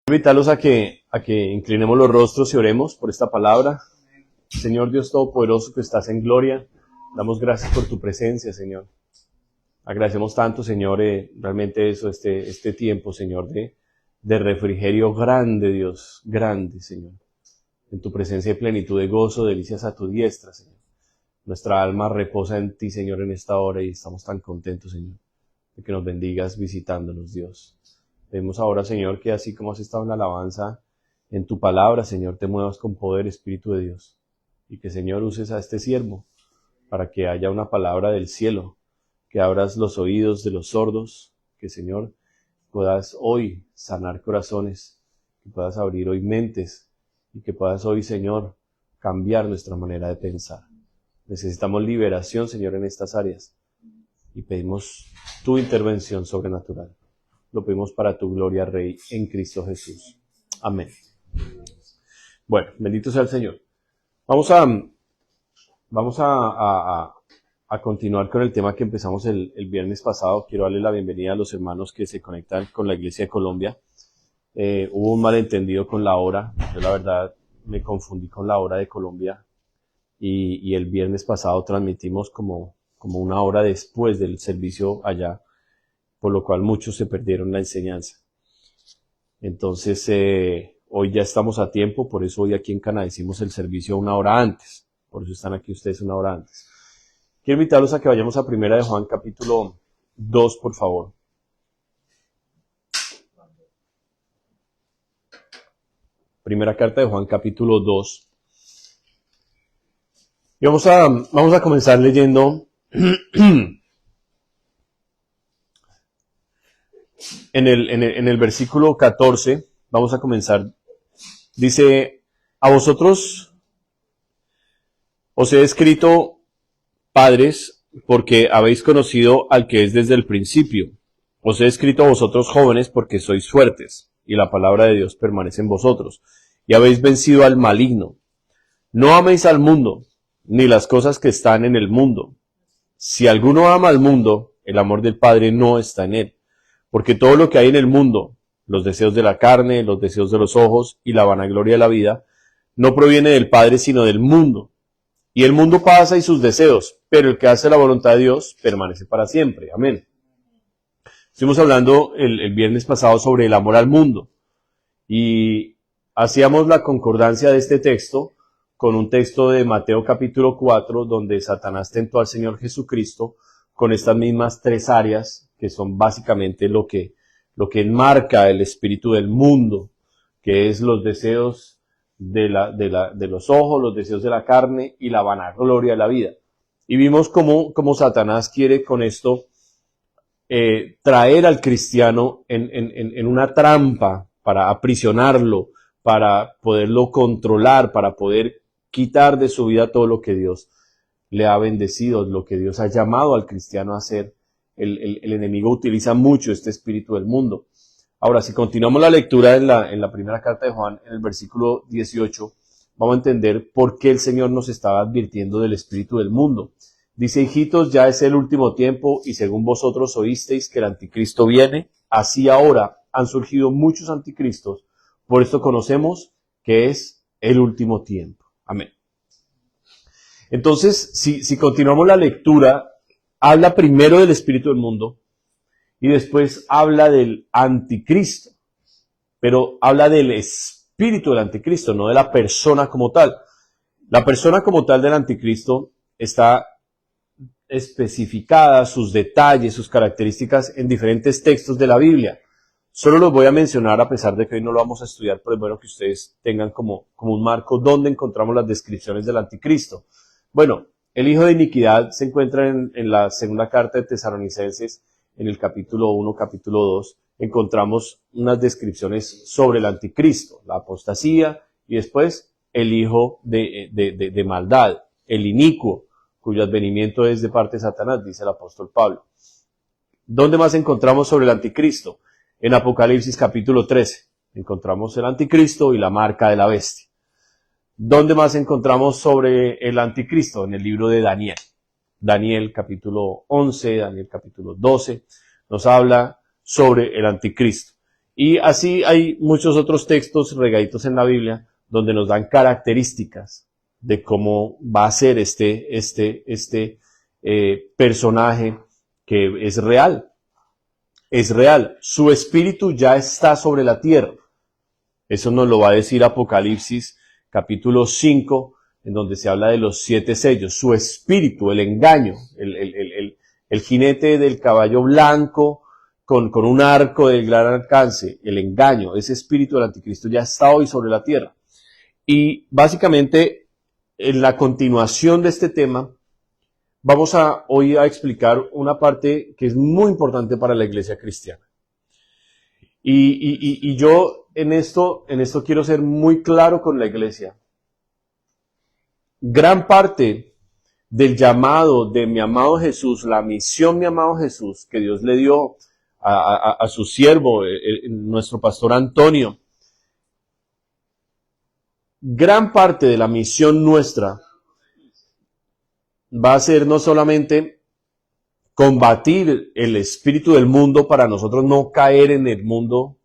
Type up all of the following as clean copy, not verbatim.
Invitarlos a que inclinemos los rostros y oremos por esta palabra. Señor Dios Todopoderoso, que estás en gloria, damos gracias por tu presencia, Señor. Agradecemos tanto, Señor, realmente eso, este tiempo, Señor, de refrigerio grande, Dios, grande, Señor. En tu presencia hay plenitud de gozo, delicias a tu diestra, Señor. Nuestra alma reposa en ti, Señor, en esta hora y estamos tan contentos, Señor, de que nos bendigas visitándonos, Dios. Pedimos ahora, Señor, que así como has estado en la alabanza, en tu palabra, Señor, te muevas con poder, Espíritu de Dios. Y que, Señor, uses a este siervo para que haya una palabra del cielo, que abras los oídos de los sordos, que, Señor, puedas hoy sanar corazones, que puedas abrir hoy mentes y que puedas hoy, Señor, cambiar nuestra manera de pensar. Necesitamos liberación, Señor, en estas áreas y pedimos tu intervención sobrenatural. Lo pedimos para tu gloria, Rey, en Cristo Jesús. Amén. Bueno, bendito sea el Señor. Vamos a continuar con el tema que empezamos el viernes pasado. Quiero darle la bienvenida a los hermanos que se conectan con la Iglesia de Colombia. Hubo un malentendido con la hora. Yo la verdad me confundí con la hora de Colombia y el viernes pasado transmitimos como una hora después del servicio allá, por lo cual muchos se perdieron la enseñanza. Entonces, hoy ya estamos a tiempo, por eso hoy aquí en Canadá hicimos el servicio una hora antes. Por eso están aquí ustedes una hora antes. Quiero invitarlos a que vayamos a Primera de Juan, capítulo 2, por favor. Primera carta de Juan, capítulo 2. Y vamos a comenzar leyendo en el versículo 14. Vamos a comenzar. Dice, a vosotros os he escrito, padres, porque habéis conocido al que es desde el principio. Os he escrito a vosotros jóvenes porque sois fuertes, y la palabra de Dios permanece en vosotros, y habéis vencido al maligno. No améis al mundo, ni las cosas que están en el mundo. Si alguno ama al mundo, el amor del Padre no está en él. Porque todo lo que hay en el mundo, los deseos de la carne, los deseos de los ojos y la vanagloria de la vida, no proviene del Padre sino del mundo. Y el mundo pasa y sus deseos, pero el que hace la voluntad de Dios permanece para siempre. Amén. Estuvimos hablando el viernes pasado sobre el amor al mundo y hacíamos la concordancia de este texto con un texto de Mateo capítulo 4, donde Satanás tentó al Señor Jesucristo con estas mismas tres áreas, que son básicamente lo que enmarca el espíritu del mundo, que es los deseos de los ojos, los deseos de la carne y la vanagloria de la vida. Y vimos cómo Satanás quiere con esto traer al cristiano en una trampa para aprisionarlo, para poderlo controlar, para poder quitar de su vida todo lo que Dios le ha bendecido, lo que Dios ha llamado al cristiano a hacer. El enemigo utiliza mucho este espíritu del mundo. Ahora, si continuamos la lectura en la primera carta de Juan, en el versículo 18, vamos a entender por qué el Señor nos estaba advirtiendo del espíritu del mundo. Dice, hijitos, ya es el último tiempo, y según vosotros oísteis que el anticristo viene, así ahora han surgido muchos anticristos, por esto conocemos que es el último tiempo. Amén. Entonces, si continuamos la lectura, habla primero del espíritu del mundo y después habla del anticristo, pero habla del espíritu del anticristo, no de la persona como tal. La persona como tal del anticristo está especificada, sus detalles, sus características en diferentes textos de la Biblia. Solo los voy a mencionar a pesar de que hoy no lo vamos a estudiar, pero es bueno que ustedes tengan como un marco donde encontramos las descripciones del anticristo. Bueno, el hijo de iniquidad se encuentra en la segunda carta de Tesalonicenses, en el capítulo 1, capítulo 2, encontramos unas descripciones sobre el anticristo, la apostasía y después el hijo de maldad, el inicuo, cuyo advenimiento es de parte de Satanás, dice el apóstol Pablo. ¿Dónde más encontramos sobre el anticristo? En Apocalipsis capítulo 13 encontramos el anticristo y la marca de la bestia. ¿Dónde más encontramos sobre el anticristo? En el libro de Daniel. Daniel capítulo 11, Daniel capítulo 12, nos habla sobre el anticristo. Y así hay muchos otros textos regaditos en la Biblia donde nos dan características de cómo va a ser este personaje que es real. Es real. Su espíritu ya está sobre la tierra. Eso nos lo va a decir Apocalipsis capítulo 5, en donde se habla de los 7 sellos. Su espíritu, el engaño, el jinete del caballo blanco con un arco de gran alcance, el engaño, ese espíritu del anticristo ya está hoy sobre la tierra. Y básicamente, en la continuación de este tema, vamos hoy a explicar una parte que es muy importante para la iglesia cristiana. Y yo en esto quiero ser muy claro con la iglesia. Gran parte del llamado de mi amado Jesús, la misión mi amado Jesús, que Dios le dio a su siervo, nuestro pastor Antonio, gran parte de la misión nuestra va a ser no solamente combatir el espíritu del mundo para nosotros no caer en el mundo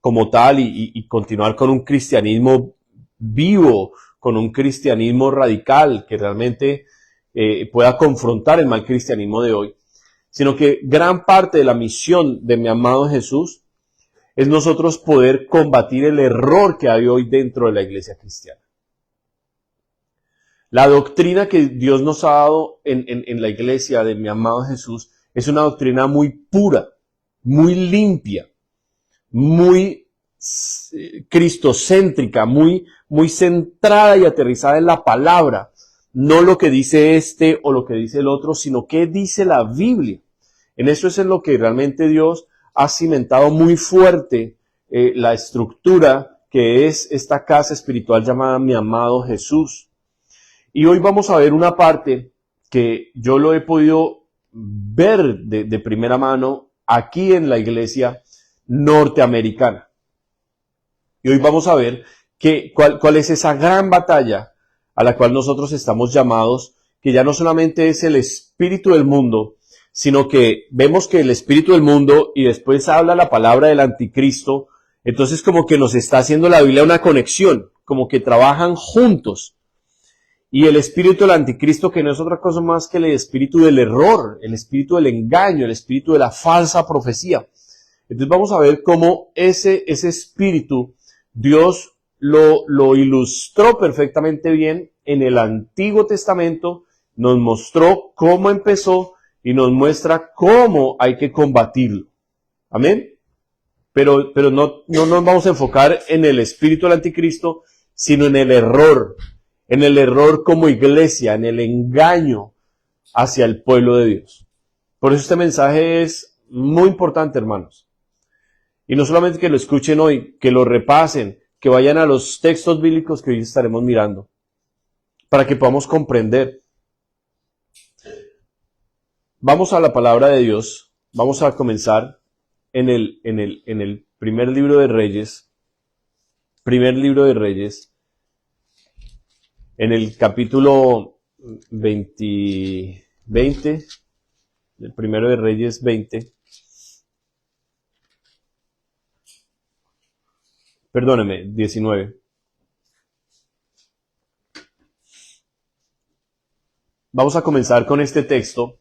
como tal y continuar con un cristianismo vivo, con un cristianismo radical que realmente pueda confrontar el mal cristianismo de hoy, sino que gran parte de la misión de mi amado Jesús es nosotros poder combatir el error que hay hoy dentro de la iglesia cristiana. La doctrina que Dios nos ha dado en la iglesia de mi amado Jesús es una doctrina muy pura, muy limpia, muy cristocéntrica, muy centrada y aterrizada en la palabra. No lo que dice este o lo que dice el otro, sino qué dice la Biblia. En eso es en lo que realmente Dios ha cimentado muy fuerte la estructura que es esta casa espiritual llamada mi amado Jesús. Y hoy vamos a ver una parte que yo lo he podido ver de primera mano aquí en la iglesia norteamericana. Y hoy vamos a ver cuál es esa gran batalla a la cual nosotros estamos llamados, que ya no solamente es el espíritu del mundo, sino que vemos que el espíritu del mundo y después habla la palabra del anticristo, entonces como que nos está haciendo la Biblia una conexión, como que trabajan juntos. Y el espíritu del anticristo, que no es otra cosa más que el espíritu del error, el espíritu del engaño, el espíritu de la falsa profecía. Entonces vamos a ver cómo ese espíritu Dios lo ilustró perfectamente bien en el Antiguo Testamento, nos mostró cómo empezó y nos muestra cómo hay que combatirlo. Amén. Pero no nos vamos a enfocar en el espíritu del anticristo, sino en el error como iglesia, en el engaño hacia el pueblo de Dios. Por eso este mensaje es muy importante, hermanos. Y no solamente que lo escuchen hoy, que lo repasen, que vayan a los textos bíblicos que hoy estaremos mirando, para que podamos comprender. Vamos a la palabra de Dios, vamos a comenzar en el primer libro de Reyes, en el capítulo 20, el primero de Reyes 20, perdóneme, 19. Vamos a comenzar con este texto,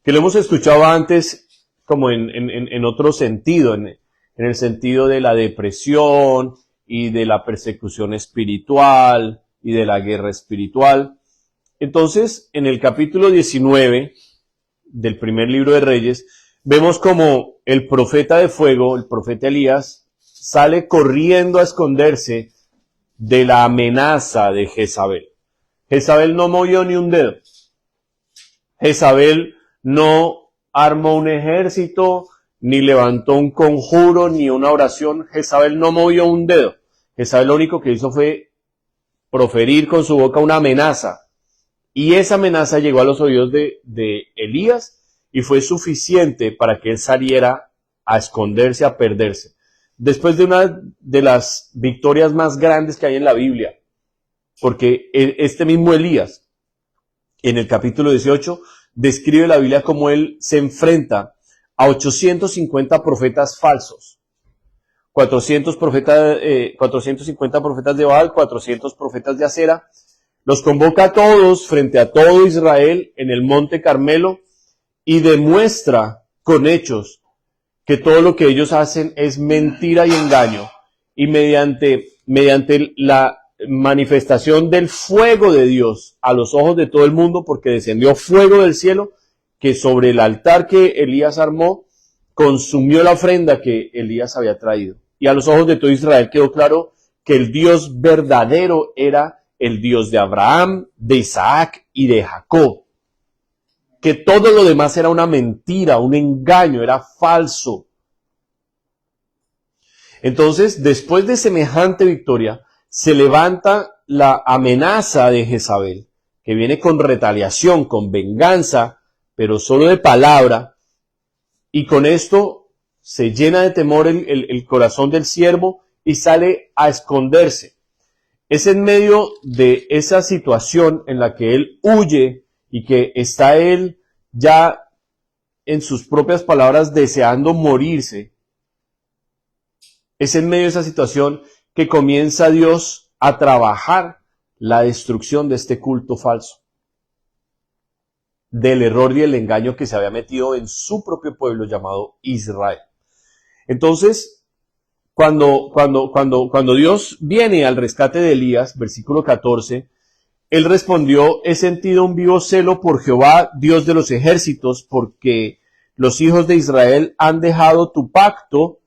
que lo hemos escuchado antes como en otro sentido, en el sentido de la depresión y de la persecución espiritual y de la guerra espiritual. Entonces, en el capítulo 19 del primer libro de Reyes, vemos como el profeta de fuego, el profeta Elías, sale corriendo a esconderse de la amenaza de Jezabel. Jezabel no movió ni un dedo. Jezabel no armó un ejército, ni levantó un conjuro, ni una oración. Jezabel no movió un dedo. Jezabel lo único que hizo fue proferir con su boca una amenaza. Y esa amenaza llegó a los oídos de Elías y fue suficiente para que él saliera a esconderse, a perderse. Después de una de las victorias más grandes que hay en la Biblia, porque este mismo Elías, en el capítulo 18, describe la Biblia cómo él se enfrenta a 850 profetas falsos. 450 profetas de Baal, 400 profetas de Acera. Los convoca a todos frente a todo Israel en el monte Carmelo y demuestra con hechos que todo lo que ellos hacen es mentira y engaño. Y mediante la manifestación del fuego de Dios a los ojos de todo el mundo, porque descendió fuego del cielo, que sobre el altar que Elías armó, consumió la ofrenda que Elías había traído. Y a los ojos de todo Israel quedó claro que el Dios verdadero era el Dios de Abraham, de Isaac y de Jacob. Que todo lo demás era una mentira, un engaño, era falso. Entonces, después de semejante victoria, se levanta la amenaza de Jezabel, que viene con retaliación, con venganza, pero solo de palabra, y con esto se llena de temor el corazón del siervo y sale a esconderse. Es en medio de esa situación en la que él huye y que está él ya en sus propias palabras deseando morirse. Es en medio de esa situación que comienza Dios a trabajar la destrucción de este culto falso, del error y el engaño que se había metido en su propio pueblo llamado Israel. Entonces, cuando Dios viene al rescate de Elías, versículo 14, él respondió: he sentido un vivo celo por Jehová, Dios de los ejércitos, porque los hijos de Israel han dejado tu pacto,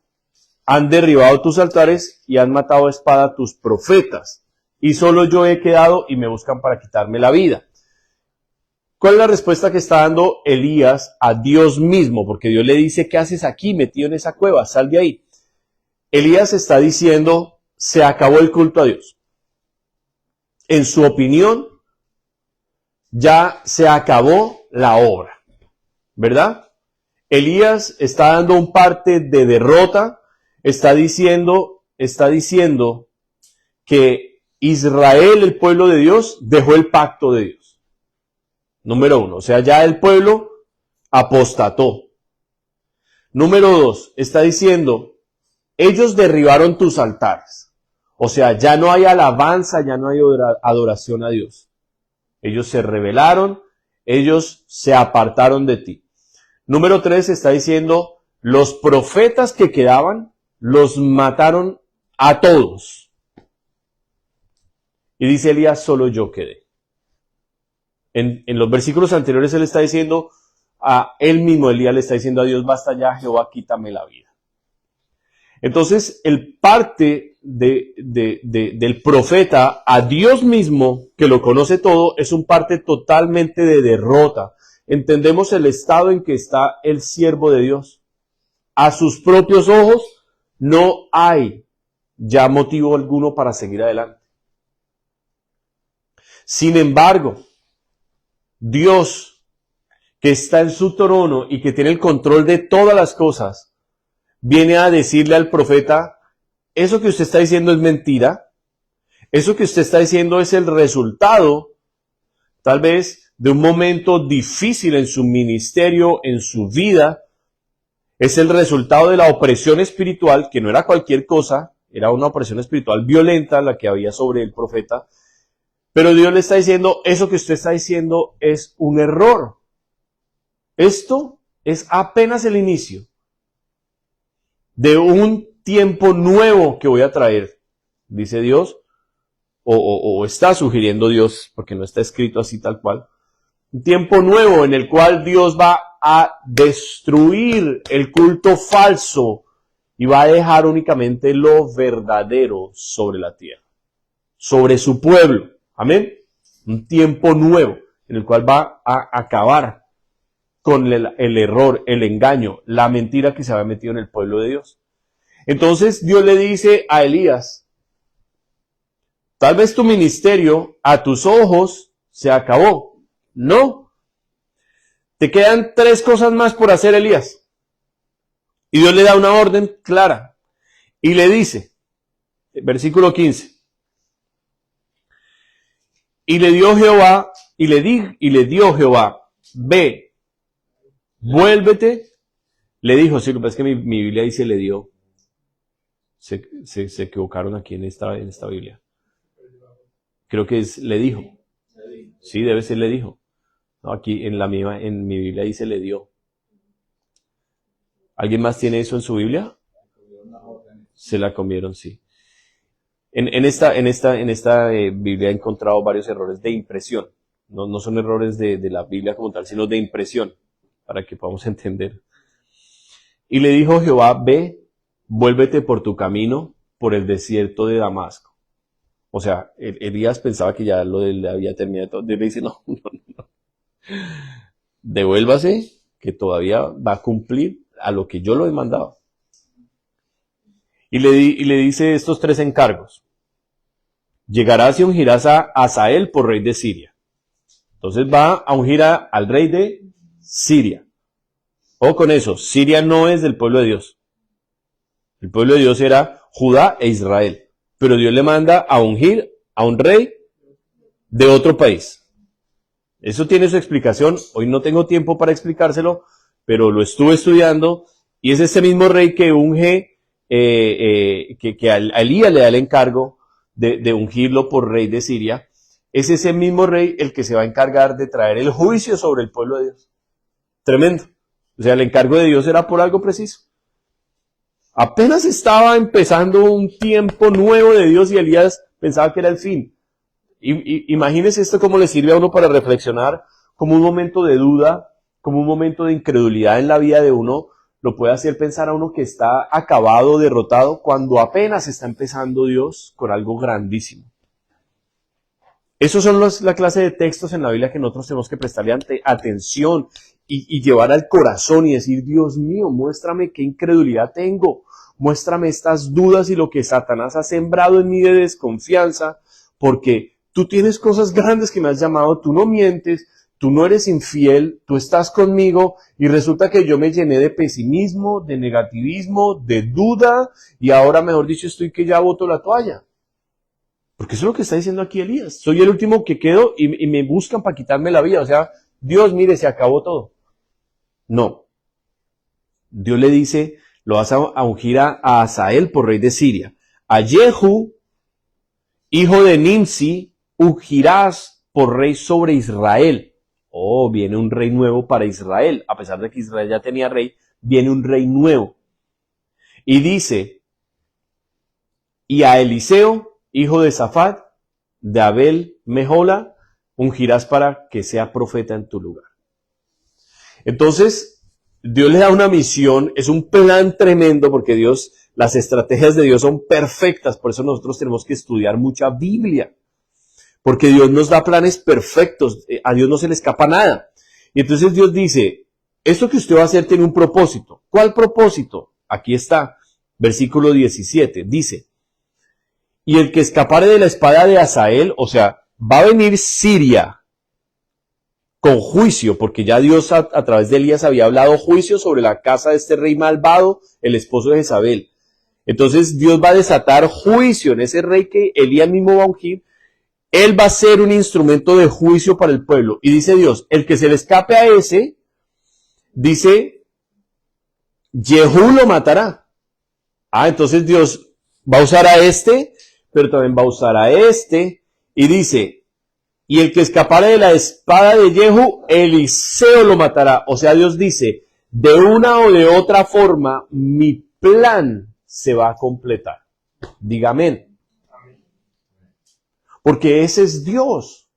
han derribado tus altares y han matado a espada tus profetas. Y solo yo he quedado y me buscan para quitarme la vida. ¿Cuál es la respuesta que está dando Elías a Dios mismo? Porque Dios le dice: ¿qué haces aquí metido en esa cueva? Sal de ahí. Elías está diciendo: se acabó el culto a Dios. En su opinión, ya se acabó la obra, ¿verdad? Elías está dando un parte de derrota, está diciendo que Israel, el pueblo de Dios, dejó el pacto de Dios. Número 1, o sea, ya el pueblo apostató. Número 2, está diciendo: ellos derribaron tus altares. O sea, ya no hay alabanza, ya no hay adoración a Dios. Ellos se rebelaron, ellos se apartaron de ti. Número 3, está diciendo: los profetas que quedaban, los mataron a todos. Y dice Elías: solo yo quedé. En los versículos anteriores él está diciendo a él mismo, Elías le está diciendo a Dios: basta ya, Jehová, quítame la vida. Entonces, el parte del profeta a Dios mismo, que lo conoce todo, es un parte totalmente de derrota. Entendemos el estado en que está el siervo de Dios. A sus propios ojos no hay ya motivo alguno para seguir adelante. Sin embargo, Dios, que está en su trono y que tiene el control de todas las cosas, viene a decirle al profeta: eso que usted está diciendo es mentira, eso que usted está diciendo es el resultado, tal vez, de un momento difícil en su ministerio, en su vida, es el resultado de la opresión espiritual, que no era cualquier cosa, era una opresión espiritual violenta la que había sobre el profeta, pero Dios le está diciendo: eso que usted está diciendo es un error. Esto es apenas el inicio de un tiempo nuevo que voy a traer, dice Dios, o está sugiriendo Dios, porque no está escrito así tal cual. Un tiempo nuevo en el cual Dios va a destruir el culto falso y va a dejar únicamente lo verdadero sobre la tierra, sobre su pueblo. Amén. Un tiempo nuevo en el cual va a acabar con el error, el engaño, la mentira que se había metido en el pueblo de Dios. Entonces Dios le dice a Elías: tal vez tu ministerio a tus ojos se acabó. No. Te quedan 3 cosas más por hacer, Elías. Y Dios le da una orden clara. Y le dice, versículo 15. Y le dio Jehová, ve, vuélvete, Le dijo, sí, lo que pasa es que mi Biblia dice le dio. Se equivocaron aquí en esta Biblia. Creo que es le dijo. Sí, debe ser le dijo. No, aquí en mi Biblia dice le dio. ¿Alguien más tiene eso en su Biblia? Se la comieron, sí. En esta Biblia he encontrado varios errores de impresión. No son errores de la Biblia como tal, sino de impresión, para que podamos entender. Y le dijo Jehová, ve, vuélvete por tu camino, por el desierto de Damasco. O sea, Elías pensaba que ya lo de él había terminado todo. Dios le dice, no. Devuélvase, que todavía va a cumplir a lo que yo lo he mandado. Y le dice estos 3 encargos. Llegarás y ungirás a Hazael por rey de Siria. Entonces va a ungir al rey de Siria. O con eso, Siria no es del pueblo de Dios. El pueblo de Dios era Judá e Israel. Pero Dios le manda a ungir a un rey de otro país. Eso tiene su explicación. Hoy no tengo tiempo para explicárselo, pero lo estuve estudiando. Y es ese mismo rey que unge, que a Elías le da el encargo de ungirlo por rey de Siria. Es ese mismo rey el que se va a encargar de traer el juicio sobre el pueblo de Dios. Tremendo. O sea, el encargo de Dios era por algo preciso. Apenas estaba empezando un tiempo nuevo de Dios y Elías pensaba que era el fin. Imagínese esto cómo le sirve a uno para reflexionar, como un momento de duda, como un momento de incredulidad en la vida de uno, lo puede hacer pensar a uno que está acabado, derrotado, cuando apenas está empezando Dios con algo grandísimo. Esos son la clase de textos en la Biblia que nosotros tenemos que prestarle atención y llevar al corazón y decir, Dios mío, muéstrame qué incredulidad tengo, muéstrame estas dudas y lo que Satanás ha sembrado en mí de desconfianza, porque tú tienes cosas grandes que me has llamado, tú no mientes, tú no eres infiel, tú estás conmigo y resulta que yo me llené de pesimismo, de negativismo, de duda y ahora, mejor dicho, estoy que ya boto la toalla. Porque eso es lo que está diciendo aquí Elías. Soy el último que quedo y me buscan para quitarme la vida. O sea, Dios, mire, se acabó todo. No. Dios le dice, lo vas a ungir a Hazael por rey de Siria. A Jehu, hijo de Nimsi, ungirás por rey sobre Israel. Oh, viene un rey nuevo para Israel. A pesar de que Israel ya tenía rey, viene un rey nuevo. Y dice, y a Eliseo, hijo de Safat, de Abel Mehola, ungirás para que sea profeta en tu lugar. Entonces, Dios le da una misión, es un plan tremendo porque Dios, las estrategias de Dios son perfectas, por eso nosotros tenemos que estudiar mucha Biblia, porque Dios nos da planes perfectos, a Dios no se le escapa nada. Y entonces Dios dice, esto que usted va a hacer tiene un propósito. ¿Cuál propósito? Aquí está, versículo 17, dice, y el que escapare de la espada de Hazael, o sea, va a venir Siria con juicio, porque ya Dios a través de Elías había hablado juicio sobre la casa de este rey malvado, el esposo de Jezabel. Entonces Dios va a desatar juicio en ese rey que Elías mismo va a ungir. Él va a ser un instrumento de juicio para el pueblo. Y dice Dios, el que se le escape a ese, dice, Jehú lo matará. Entonces Dios va a usar a este, pero también va a usar a este. Y dice, y el que escapare de la espada de Jehú, Eliseo lo matará. O sea, Dios dice, de una o de otra forma, mi plan se va a completar. Diga amén. Porque ese es Dios.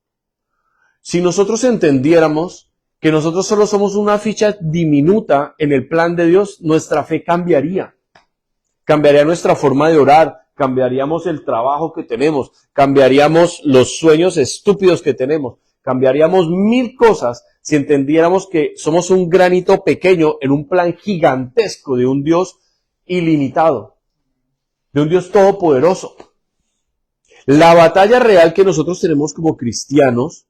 Si nosotros entendiéramos que nosotros solo somos una ficha diminuta en el plan de Dios, nuestra fe cambiaría. Cambiaría nuestra forma de orar, cambiaríamos el trabajo que tenemos, cambiaríamos los sueños estúpidos que tenemos, cambiaríamos 1000 cosas si entendiéramos que somos un granito pequeño en un plan gigantesco de un Dios ilimitado, de un Dios todopoderoso. La batalla real que nosotros tenemos como cristianos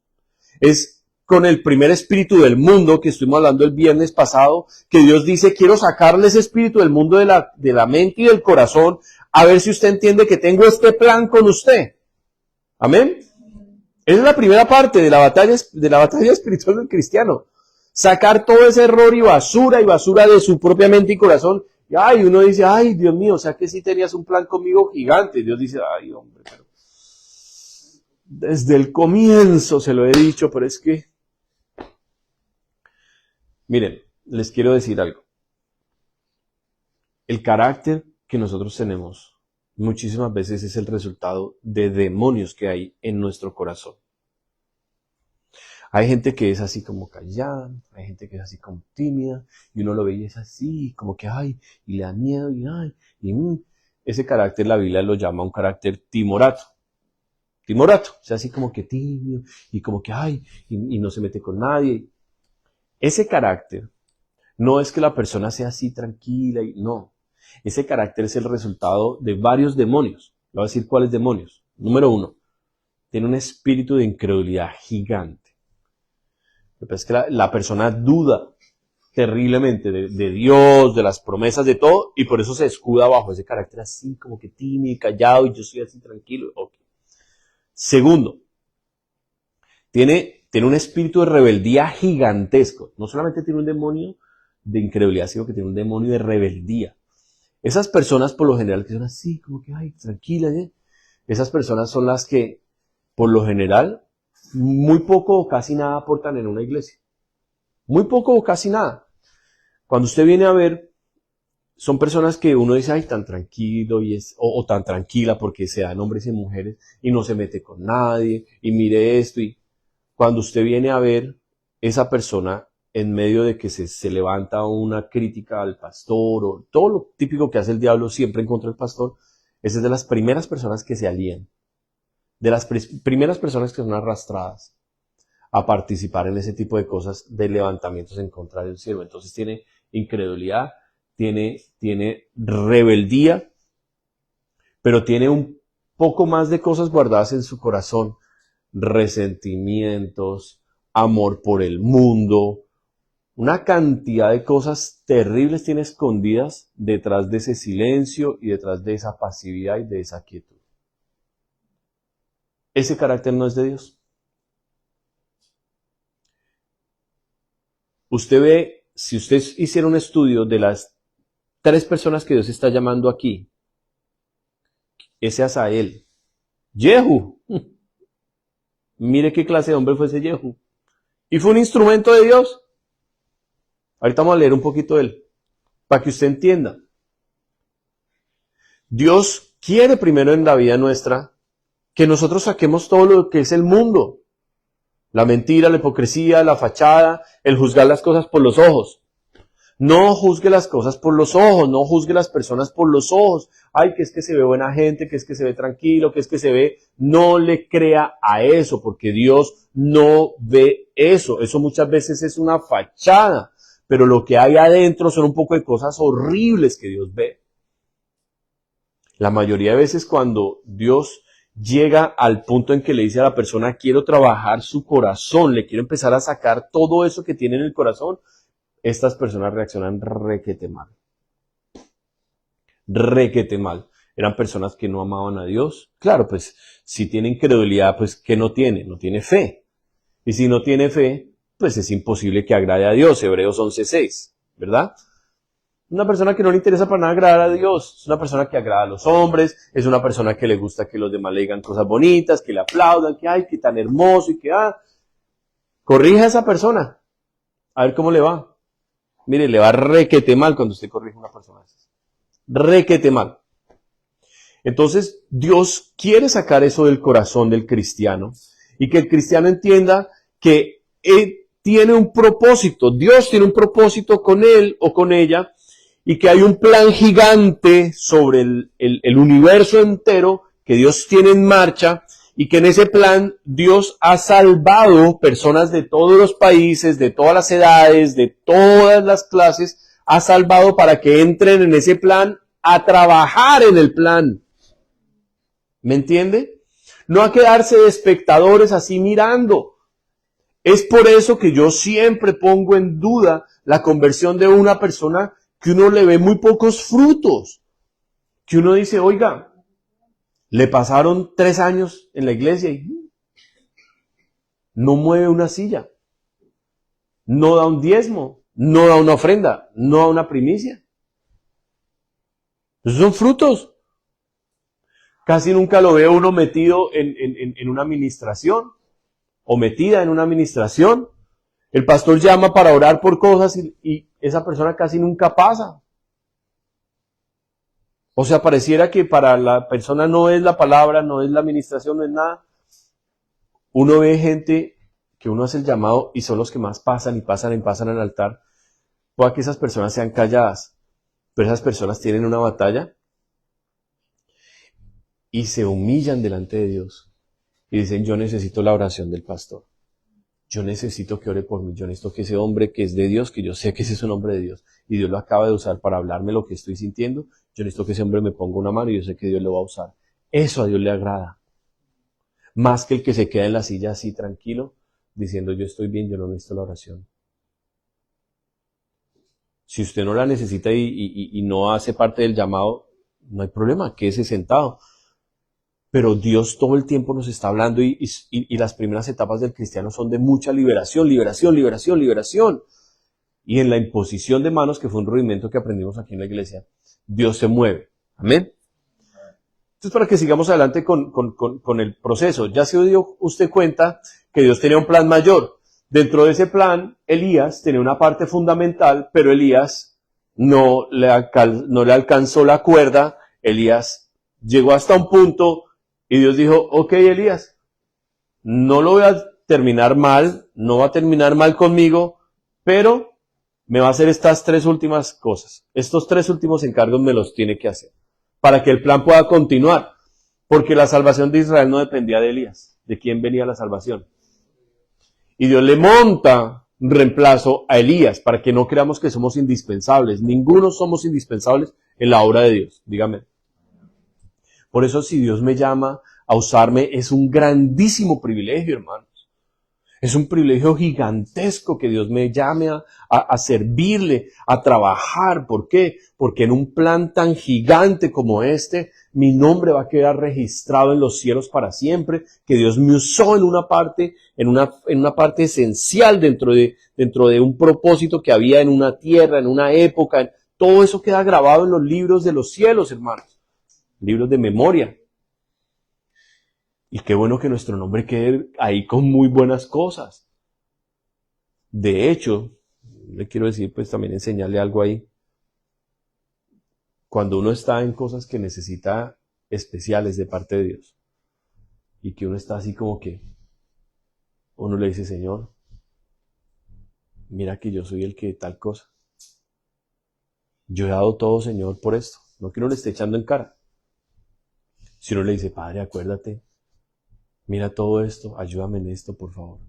es con el primer espíritu del mundo que estuvimos hablando el viernes pasado, que Dios dice, quiero sacarle ese espíritu del mundo de la mente y del corazón, a ver si usted entiende que tengo este plan con usted. Amén. Esa es la primera parte de la batalla espiritual del cristiano. Sacar todo ese error y basura de su propia mente y corazón. Y ay, uno dice, ay, Dios mío, o sea que sí tenías un plan conmigo gigante. Dios dice, ay, hombre, pero desde el comienzo se lo he dicho, pero es que, miren, les quiero decir algo. El carácter que nosotros tenemos muchísimas veces es el resultado de demonios que hay en nuestro corazón. Hay gente que es así como callada, hay gente que es así como tímida, y uno lo ve y es así, como que ay, y le da miedo, y ay, ese carácter la Biblia lo llama un carácter timorato. Timorato, o sea, así como que tímido, y como que ay, y no se mete con nadie. Ese carácter no es que la persona sea así tranquila, no. Ese carácter es el resultado de varios demonios. Le voy a decir cuáles demonios. Número 1, tiene un espíritu de incredulidad gigante. Lo que pasa es que la persona duda terriblemente de Dios, de las promesas, de todo, y por eso se escuda bajo ese carácter así, como que tímido y callado, y yo soy así tranquilo. Okay. Segundo, tiene un espíritu de rebeldía gigantesco. No solamente tiene un demonio de incredulidad, sino que tiene un demonio de rebeldía. Esas personas, por lo general, que son así, como que, ay, tranquilas, esas personas son las que, por lo general, muy poco o casi nada aportan en una iglesia. Muy poco o casi nada. Cuando usted viene a ver, son personas que uno dice, ay, tan tranquilo, o tan tranquila, porque se dan hombres y mujeres, y no se mete con nadie, y mire esto, y cuando usted viene a ver, esa persona, en medio de que se levanta una crítica al pastor, o todo lo típico que hace el diablo siempre en contra del pastor, esa es de las primeras personas que se alían, de las primeras personas que son arrastradas a participar en ese tipo de cosas, de levantamientos en contra del siervo. Entonces tiene incredulidad, tiene rebeldía, pero tiene un poco más de cosas guardadas en su corazón, resentimientos, amor por el mundo, una cantidad de cosas terribles tiene escondidas detrás de ese silencio y detrás de esa pasividad y de esa quietud. Ese carácter no es de Dios. Usted ve, si usted hiciera un estudio de las 3 personas que Dios está llamando aquí, ese Asael, Jehu, mire qué clase de hombre fue ese Jehu. Y fue un instrumento de Dios. Ahorita vamos a leer un poquito de él, para que usted entienda. Dios quiere primero en la vida nuestra que nosotros saquemos todo lo que es el mundo. La mentira, la hipocresía, la fachada, el juzgar las cosas por los ojos. No juzgue las cosas por los ojos, no juzgue las personas por los ojos. Ay, que es que se ve buena gente, que es que se ve tranquilo, que es que se ve... No le crea a eso, porque Dios no ve eso. Eso muchas veces es una fachada, pero lo que hay adentro son un poco de cosas horribles que Dios ve. La mayoría de veces cuando Dios llega al punto en que le dice a la persona, quiero trabajar su corazón, le quiero empezar a sacar todo eso que tiene en el corazón, estas personas reaccionan requete mal. Requete mal. Eran personas que no amaban a Dios. Claro, pues si tiene incredulidad, pues ¿qué no tiene? No tiene fe. Y si no tiene fe, pues es imposible que agrade a Dios. Hebreos 11:6, ¿verdad? Una persona que no le interesa para nada agradar a Dios. Es una persona que agrada a los hombres. Es una persona que le gusta que los demás le digan cosas bonitas, que le aplaudan, que ay, que tan hermoso y que corrija a esa persona. A ver cómo le va. Mire, le va requete mal cuando usted corrige a una persona así. Requete mal. Entonces, Dios quiere sacar eso del corazón del cristiano y que el cristiano entienda que él tiene un propósito. Dios tiene un propósito con él o con ella y que hay un plan gigante sobre el universo entero que Dios tiene en marcha y que en ese plan Dios ha salvado personas de todos los países, de todas las edades, de todas las clases, ha salvado para que entren en ese plan a trabajar en el plan. ¿Me entiende? No a quedarse de espectadores así mirando. Es por eso que yo siempre pongo en duda la conversión de una persona que uno le ve muy pocos frutos. Que uno dice, oiga, le pasaron 3 años en la iglesia y no mueve una silla. no da un diezmo, no da una ofrenda, no da una primicia. Esos son frutos. Casi nunca lo veo uno metido en una administración o metida en una administración. El pastor llama para orar por cosas y esa persona casi nunca pasa. O sea, pareciera que para la persona no es la palabra, no es la administración, no es nada. Uno ve gente que uno hace el llamado y son los que más pasan y pasan al altar. Puede que esas personas sean calladas, pero esas personas tienen una batalla y se humillan delante de Dios y dicen, yo necesito la oración del pastor. Yo necesito que ore por mí, yo necesito que ese hombre que es de Dios, que yo sé que ese es un hombre de Dios, y Dios lo acaba de usar para hablarme lo que estoy sintiendo, yo necesito que ese hombre me ponga una mano y yo sé que Dios lo va a usar. Eso a Dios le agrada. Más que el que se queda en la silla así tranquilo, diciendo yo estoy bien, yo no necesito la oración. Si usted no la necesita y no hace parte del llamado, no hay problema, quédese sentado. Pero Dios todo el tiempo nos está hablando y las primeras etapas del cristiano son de mucha liberación. Y en la imposición de manos, que fue un rudimento que aprendimos aquí en la iglesia, Dios se mueve. Amén. Entonces, para que sigamos adelante con el proceso, ya se dio usted cuenta que Dios tenía un plan mayor. Dentro de ese plan, Elías tenía una parte fundamental, pero Elías no le alcanzó la cuerda. Elías llegó hasta un punto y Dios dijo, ok, Elías, no lo voy a terminar mal, no va a terminar mal conmigo, pero me va a hacer estas 3 últimas cosas. Estos 3 últimos encargos me los tiene que hacer para que el plan pueda continuar. Porque la salvación de Israel no dependía de Elías. ¿De quién venía la salvación? Y Dios le monta un reemplazo a Elías para que no creamos que somos indispensables. Ninguno somos indispensables en la obra de Dios. Dígame. Por eso si Dios me llama a usarme es un grandísimo privilegio, hermanos. Es un privilegio gigantesco que Dios me llame a servirle, a trabajar. ¿Por qué? Porque en un plan tan gigante como este, mi nombre va a quedar registrado en los cielos para siempre, que Dios me usó en una parte esencial dentro de un propósito que había en una tierra, en una época. Todo eso queda grabado en los libros de los cielos, hermanos. Libros de memoria. Y qué bueno que nuestro nombre quede ahí con muy buenas cosas. De hecho, le quiero decir, pues también enseñarle algo ahí. Cuando uno está en cosas que necesita especiales de parte de Dios, y que uno está así como que, uno le dice, Señor, mira que yo soy el que tal cosa. Yo he dado todo, Señor, por esto. No que uno le esté echando en cara. Si uno le dice, Padre, acuérdate, mira todo esto, ayúdame en esto, por favor.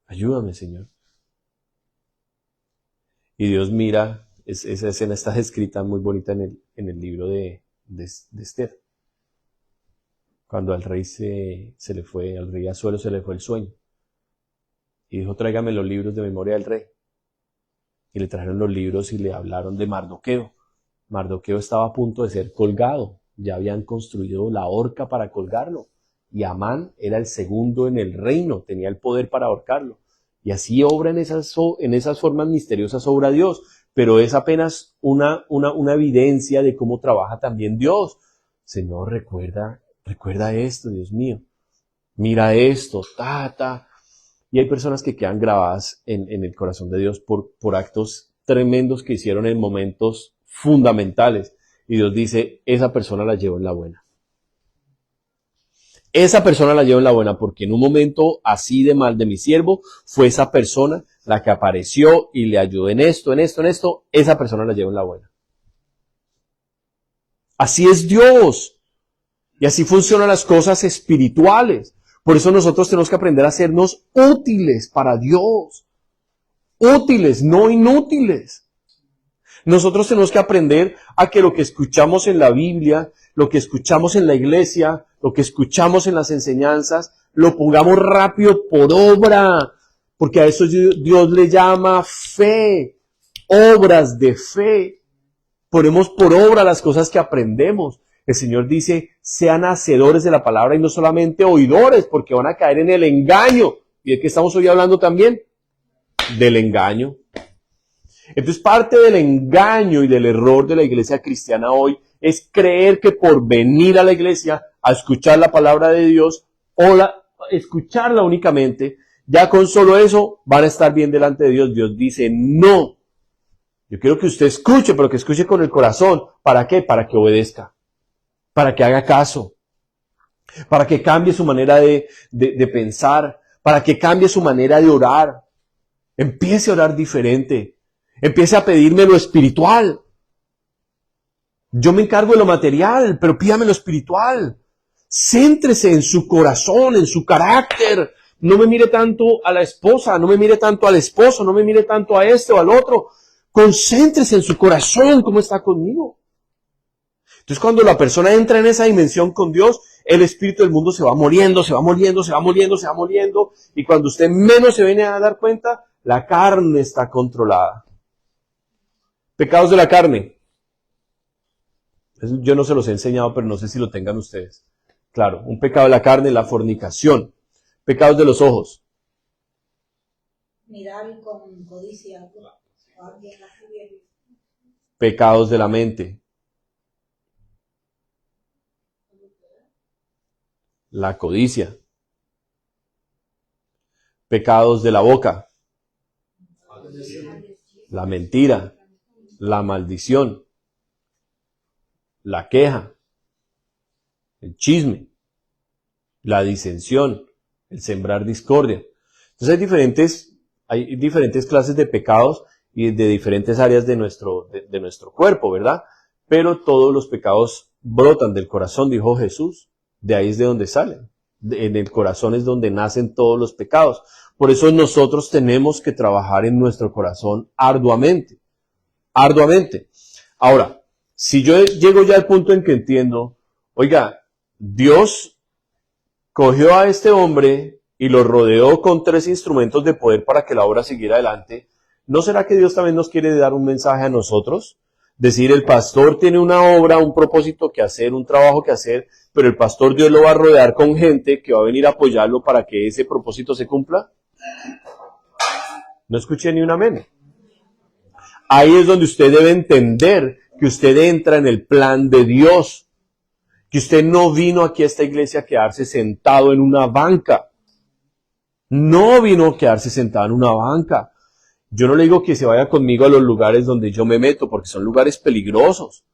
Ayúdame, Señor. Y Dios mira, esa escena está escrita muy bonita en el libro de Esther. Cuando al rey al rey Asuero se le fue el sueño. Y dijo, tráigame los libros de memoria del rey. Y le trajeron los libros y le hablaron de Mardoqueo. Mardoqueo estaba a punto de ser colgado. Ya habían construido la horca para colgarlo. Y Amán era el segundo en el reino, tenía el poder para ahorcarlo. Y así obra en esas formas misteriosas obra Dios. Pero es apenas una evidencia de cómo trabaja también Dios. Señor, recuerda esto, Dios mío. Mira esto, Y hay personas que quedan grabadas en el corazón de Dios por actos tremendos que hicieron en momentos fundamentales. Y Dios dice, esa persona la llevo en la buena. Esa persona la llevo en la buena porque en un momento así de mal de mi siervo, fue esa persona la que apareció y le ayudó en esto. Esa persona la llevo en la buena. Así es Dios. Y así funcionan las cosas espirituales. Por eso nosotros tenemos que aprender a hacernos útiles para Dios. Útiles, no inútiles. Nosotros tenemos que aprender a que lo que escuchamos en la Biblia, lo que escuchamos en la iglesia, lo que escuchamos en las enseñanzas, lo pongamos rápido por obra, porque a eso Dios le llama fe, obras de fe. Ponemos por obra las cosas que aprendemos. El Señor dice, sean hacedores de la palabra y no solamente oidores, porque van a caer en el engaño. ¿Y de qué estamos hoy hablando también? del engaño. Entonces, parte del engaño y del error de la iglesia cristiana hoy es creer que por venir a la iglesia a escuchar la palabra de Dios o escucharla únicamente, ya con solo eso van a estar bien delante de Dios. Dios dice, no. Yo quiero que usted escuche, pero que escuche con el corazón. ¿Para qué? Para que obedezca. Para que haga caso. Para que cambie su manera de pensar. Para que cambie su manera de orar. Empiece a orar diferente. Empiece a pedirme lo espiritual. Yo me encargo de lo material, pero pídame lo espiritual. Céntrese en su corazón, en su carácter. No me mire tanto a la esposa, no me mire tanto al esposo, no me mire tanto a este o al otro. Concéntrese en su corazón, cómo está conmigo. Entonces, cuando la persona entra en esa dimensión con Dios, el espíritu del mundo se va muriendo, se va muriendo, se va muriendo, se va muriendo. Y cuando usted menos se viene a dar cuenta, la carne está controlada. Pecados de la carne. Yo no se los he enseñado, pero no sé si lo tengan ustedes. Claro, un pecado de la carne es la fornicación. Pecados de los ojos. Mirar con codicia. Pecados de la mente. La codicia. Pecados de la boca. La mentira. La maldición. La queja. El chisme. La disensión. El sembrar discordia. Entonces hay diferentes clases de pecados y de diferentes áreas de nuestro cuerpo, ¿verdad? Pero todos los pecados brotan del corazón, dijo Jesús. De ahí es de donde salen. En el corazón es donde nacen todos los pecados. Por eso nosotros tenemos que trabajar en nuestro corazón arduamente. Arduamente. Ahora, si yo llego ya al punto en que entiendo, oiga, Dios cogió a este hombre y lo rodeó con 3 instrumentos de poder para que la obra siguiera adelante, ¿no será que Dios también nos quiere dar un mensaje a nosotros? Decir, el pastor tiene una obra, un propósito que hacer, un trabajo que hacer, pero el pastor Dios lo va a rodear con gente que va a venir a apoyarlo para que ese propósito se cumpla. No escuché ni un amén. Ahí es donde usted debe entender que usted entra en el plan de Dios. Que usted no vino aquí a esta iglesia a quedarse sentado en una banca. No vino a quedarse sentado en una banca. Yo no le digo que se vaya conmigo a los lugares donde yo me meto, porque son lugares peligrosos.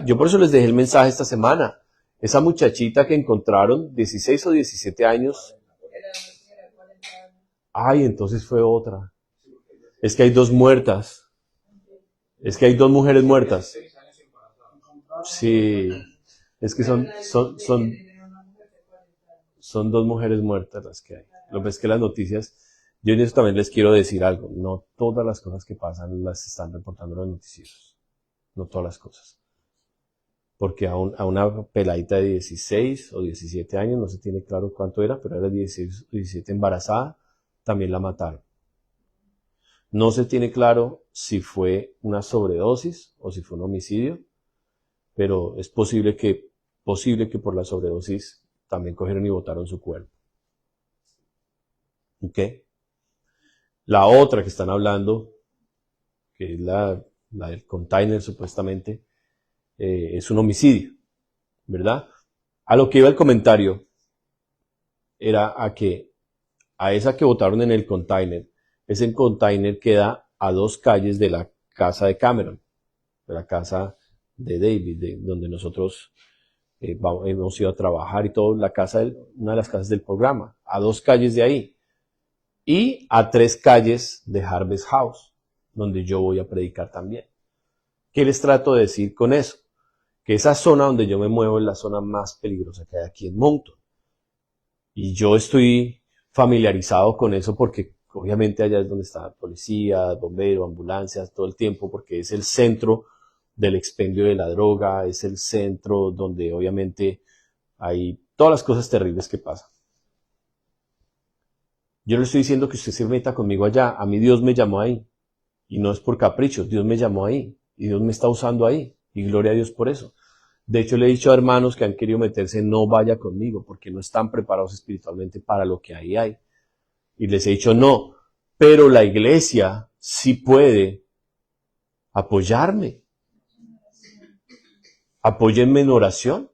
Yo por eso les dejé el mensaje esta semana. Esa muchachita que encontraron, 16 o 17 años. Ay, entonces fue otra. Es que hay 2 muertas. Es que hay 2 mujeres muertas. Sí, es que son 2 mujeres muertas las que hay. Lo que es que las noticias, yo en eso también les quiero decir algo, no todas las cosas que pasan las están reportando los noticieros, no todas las cosas. Porque a una peladita de 16 o 17 años, no se tiene claro cuánto era, pero era 16 o 17 embarazada, también la mataron. No se tiene claro si fue una sobredosis o si fue un homicidio, pero es posible que por la sobredosis también cogieron y botaron su cuerpo. ¿Ok? La otra que están hablando, que es la del container supuestamente, es un homicidio, ¿verdad? A lo que iba el comentario era a esa que botaron en el container, ese container queda a 2 calles de la casa de Cameron, de la casa de David, donde nosotros hemos ido a trabajar y todo, una de las casas del programa, a 2 calles de ahí, y a 3 calles de Harvest House, donde yo voy a predicar también. ¿Qué les trato de decir con eso? Que esa zona donde yo me muevo es la zona más peligrosa que hay aquí en Moncton. Y yo estoy familiarizado con eso porque obviamente allá es donde está policía, bomberos, ambulancias, todo el tiempo, porque es el centro del expendio de la droga, es el centro donde obviamente hay todas las cosas terribles que pasan. Yo no estoy diciendo que usted se meta conmigo allá, a mí Dios me llamó ahí, y no es por capricho, Dios me llamó ahí, y Dios me está usando ahí, y gloria a Dios por eso. De hecho, le he dicho a hermanos que han querido meterse, no vaya conmigo, porque no están preparados espiritualmente para lo que ahí hay. Y les he dicho no, pero la iglesia sí puede apoyarme. Apóyenme en oración.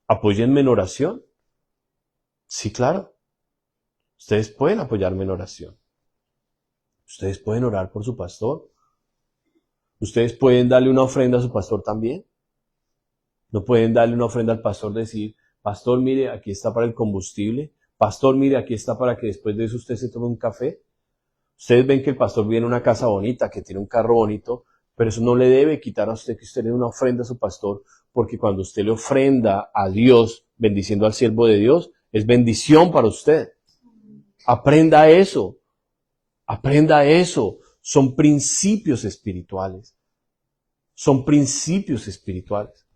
Apóyenme en oración. Sí, claro. Ustedes pueden apoyarme en oración. Ustedes pueden orar por su pastor. Ustedes pueden darle una ofrenda a su pastor también. No pueden darle una ofrenda al pastor, decir, pastor, mire, aquí está para el combustible. Pastor, mire, aquí está para que después de eso usted se tome un café. Ustedes ven que el pastor vive en una casa bonita, que tiene un carro bonito, pero eso no le debe quitar a usted que usted le dé una ofrenda a su pastor, porque cuando usted le ofrenda a Dios, bendiciendo al siervo de Dios, es bendición para usted. Aprenda eso. Aprenda eso. Son principios espirituales. Son principios espirituales.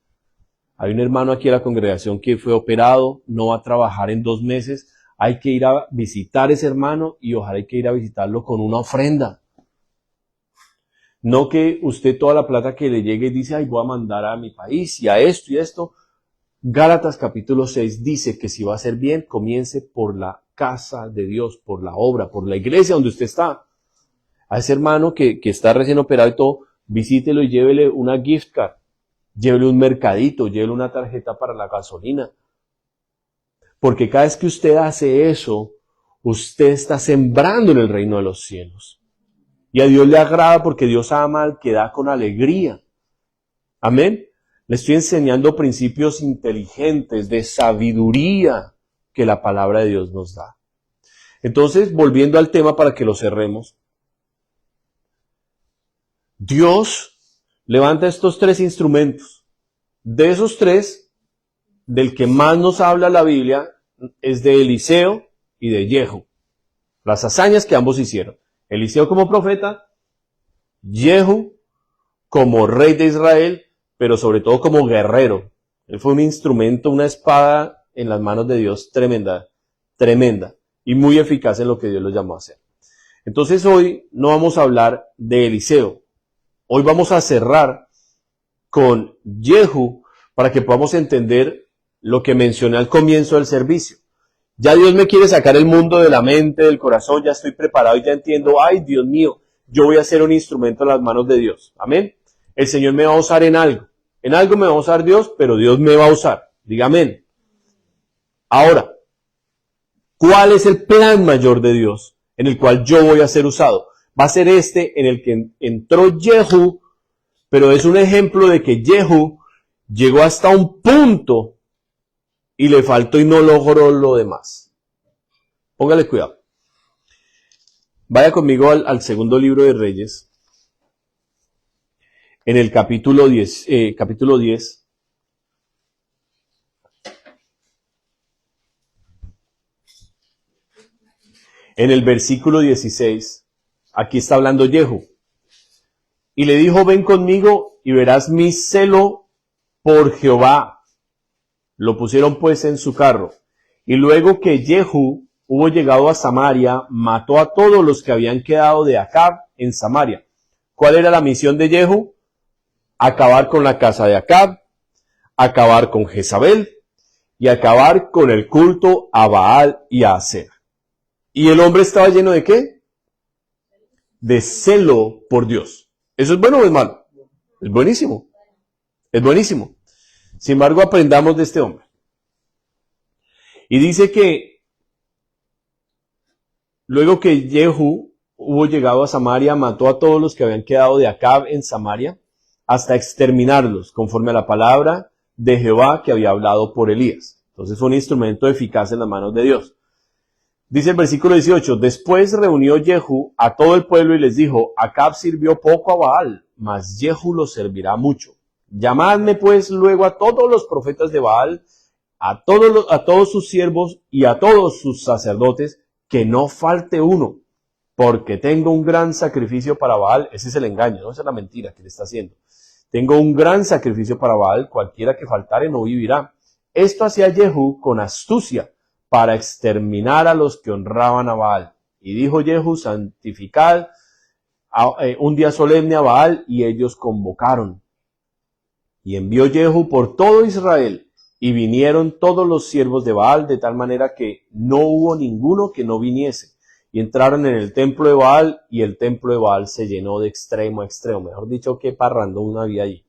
Hay un hermano aquí en la congregación que fue operado, no va a trabajar en 2 meses. Hay que ir a visitar a ese hermano y ojalá hay que ir a visitarlo con una ofrenda. No que usted toda la plata que le llegue dice, ay, voy a mandar a mi país y a esto y esto. Gálatas capítulo 6 dice que si va a hacer bien, comience por la casa de Dios, por la obra, por la iglesia donde usted está. A ese hermano que está recién operado y todo, visítelo y llévele una gift card, llévele un mercadito, llévele una tarjeta para la gasolina. Porque cada vez que usted hace eso, usted está sembrando en el reino de los cielos. Y a Dios le agrada porque Dios ama al que da con alegría. Amén. Le estoy enseñando principios inteligentes de sabiduría que la palabra de Dios nos da. Entonces, volviendo al tema para que lo cerremos. Dios levanta estos 3 instrumentos. De esos 3, del que más nos habla la Biblia es de Eliseo y de Jehu. Las hazañas que ambos hicieron. Eliseo como profeta, Jehu como rey de Israel, pero sobre todo como guerrero. Él fue un instrumento, una espada en las manos de Dios tremenda, tremenda y muy eficaz en lo que Dios lo llamó a hacer. Entonces hoy no vamos a hablar de Eliseo. Hoy vamos a cerrar con Jehu para que podamos entender lo que mencioné al comienzo del servicio. Ya Dios me quiere sacar el mundo de la mente, del corazón, ya estoy preparado y ya entiendo, ay Dios mío, yo voy a ser un instrumento en las manos de Dios. Amén. El Señor me va a usar en algo me va a usar Dios, pero Dios me va a usar. Diga amén. Ahora, ¿cuál es el plan mayor de Dios en el cual yo voy a ser usado? Va a ser este en el que entró Jehu, pero es un ejemplo de que Jehu llegó hasta un punto y le faltó y no logró lo demás. Póngale cuidado. Vaya conmigo al segundo libro de Reyes, en el capítulo 10. En el versículo 16, aquí está hablando Jehu. Y le dijo, ven conmigo y verás mi celo por Jehová. Lo pusieron pues en su carro. Y luego que Jehu hubo llegado a Samaria, mató a todos los que habían quedado de Acab en Samaria. ¿Cuál era la misión de Jehu? Acabar con la casa de Acab, acabar con Jezabel y acabar con el culto a Baal y a Acera. ¿Y el hombre estaba lleno de qué? De celo por Dios. ¿Eso es bueno o es malo? Es buenísimo. Es buenísimo. Sin embargo, aprendamos de este hombre. Y dice que luego que Jehu hubo llegado a Samaria, mató a todos los que habían quedado de Acab en Samaria, hasta exterminarlos, conforme a la palabra de Jehová que había hablado por Elías. Entonces fue un instrumento eficaz en las manos de Dios. Dice el versículo 18, después reunió Jehu a todo el pueblo y les dijo, Acab sirvió poco a Baal, mas Jehu lo servirá mucho. Llamadme pues luego a todos los profetas de Baal, a todos sus siervos y a todos sus sacerdotes, que no falte uno, porque tengo un gran sacrificio para Baal. Ese es el engaño, no esa es la mentira que le está haciendo. Tengo un gran sacrificio para Baal, cualquiera que faltare no vivirá. Esto hacía Jehu con astucia, para exterminar a los que honraban a Baal. Y dijo Jehu, santificad un día solemne a Baal, y ellos convocaron. Y envió Jehu por todo Israel, y vinieron todos los siervos de Baal, de tal manera que no hubo ninguno que no viniese. y entraron en el templo de Baal, y el templo de Baal se llenó de extremo a extremo. Mejor dicho, qué parrandón había allí.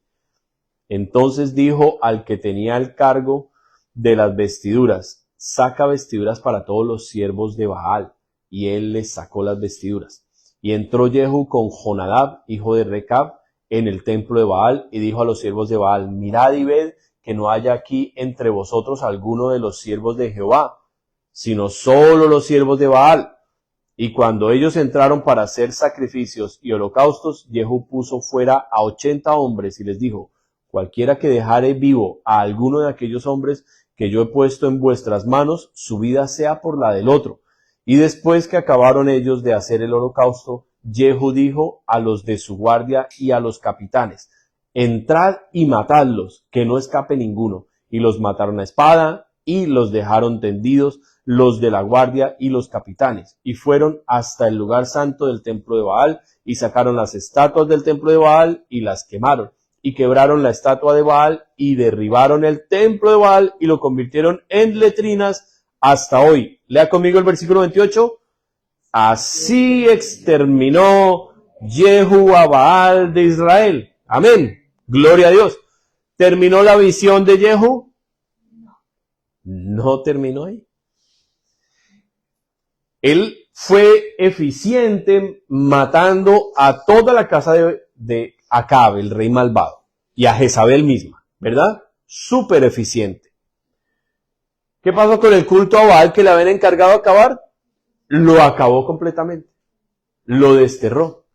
Entonces dijo al que tenía el cargo de las vestiduras: saca vestiduras para todos los siervos de Baal. Y él les sacó las vestiduras. Y entró Jehu con Jonadab, hijo de Recab, en el templo de Baal, y dijo a los siervos de Baal: mirad y ved que no haya aquí entre vosotros alguno de los siervos de Jehová, sino solo los siervos de Baal. Y cuando ellos entraron para hacer sacrificios y holocaustos, Jehu puso fuera a 80 hombres y les dijo: cualquiera que dejare vivo a alguno de aquellos hombres que yo he puesto en vuestras manos, su vida sea por la del otro. Y después que acabaron ellos de hacer el holocausto, Jehu dijo a los de su guardia y a los capitanes: entrad y matadlos, que no escape ninguno. Y los mataron a espada y los dejaron tendidos, los de la guardia y los capitanes. Y fueron hasta el lugar santo del templo de Baal, y sacaron las estatuas del templo de Baal y las quemaron. Y quebraron la estatua de Baal y derribaron el templo de Baal y lo convirtieron en letrinas hasta hoy. Lea conmigo el versículo 28. Así exterminó Jehu a Baal de Israel. Amén. Gloria a Dios. ¿Terminó la visión de Jehu? No terminó ahí. Él fue eficiente matando a toda la casa de Acab, el rey malvado, y a Jezabel misma, ¿verdad? Súper eficiente. ¿Qué pasó con el culto a Baal que le habían encargado de acabar? Lo acabó completamente. Lo desterró.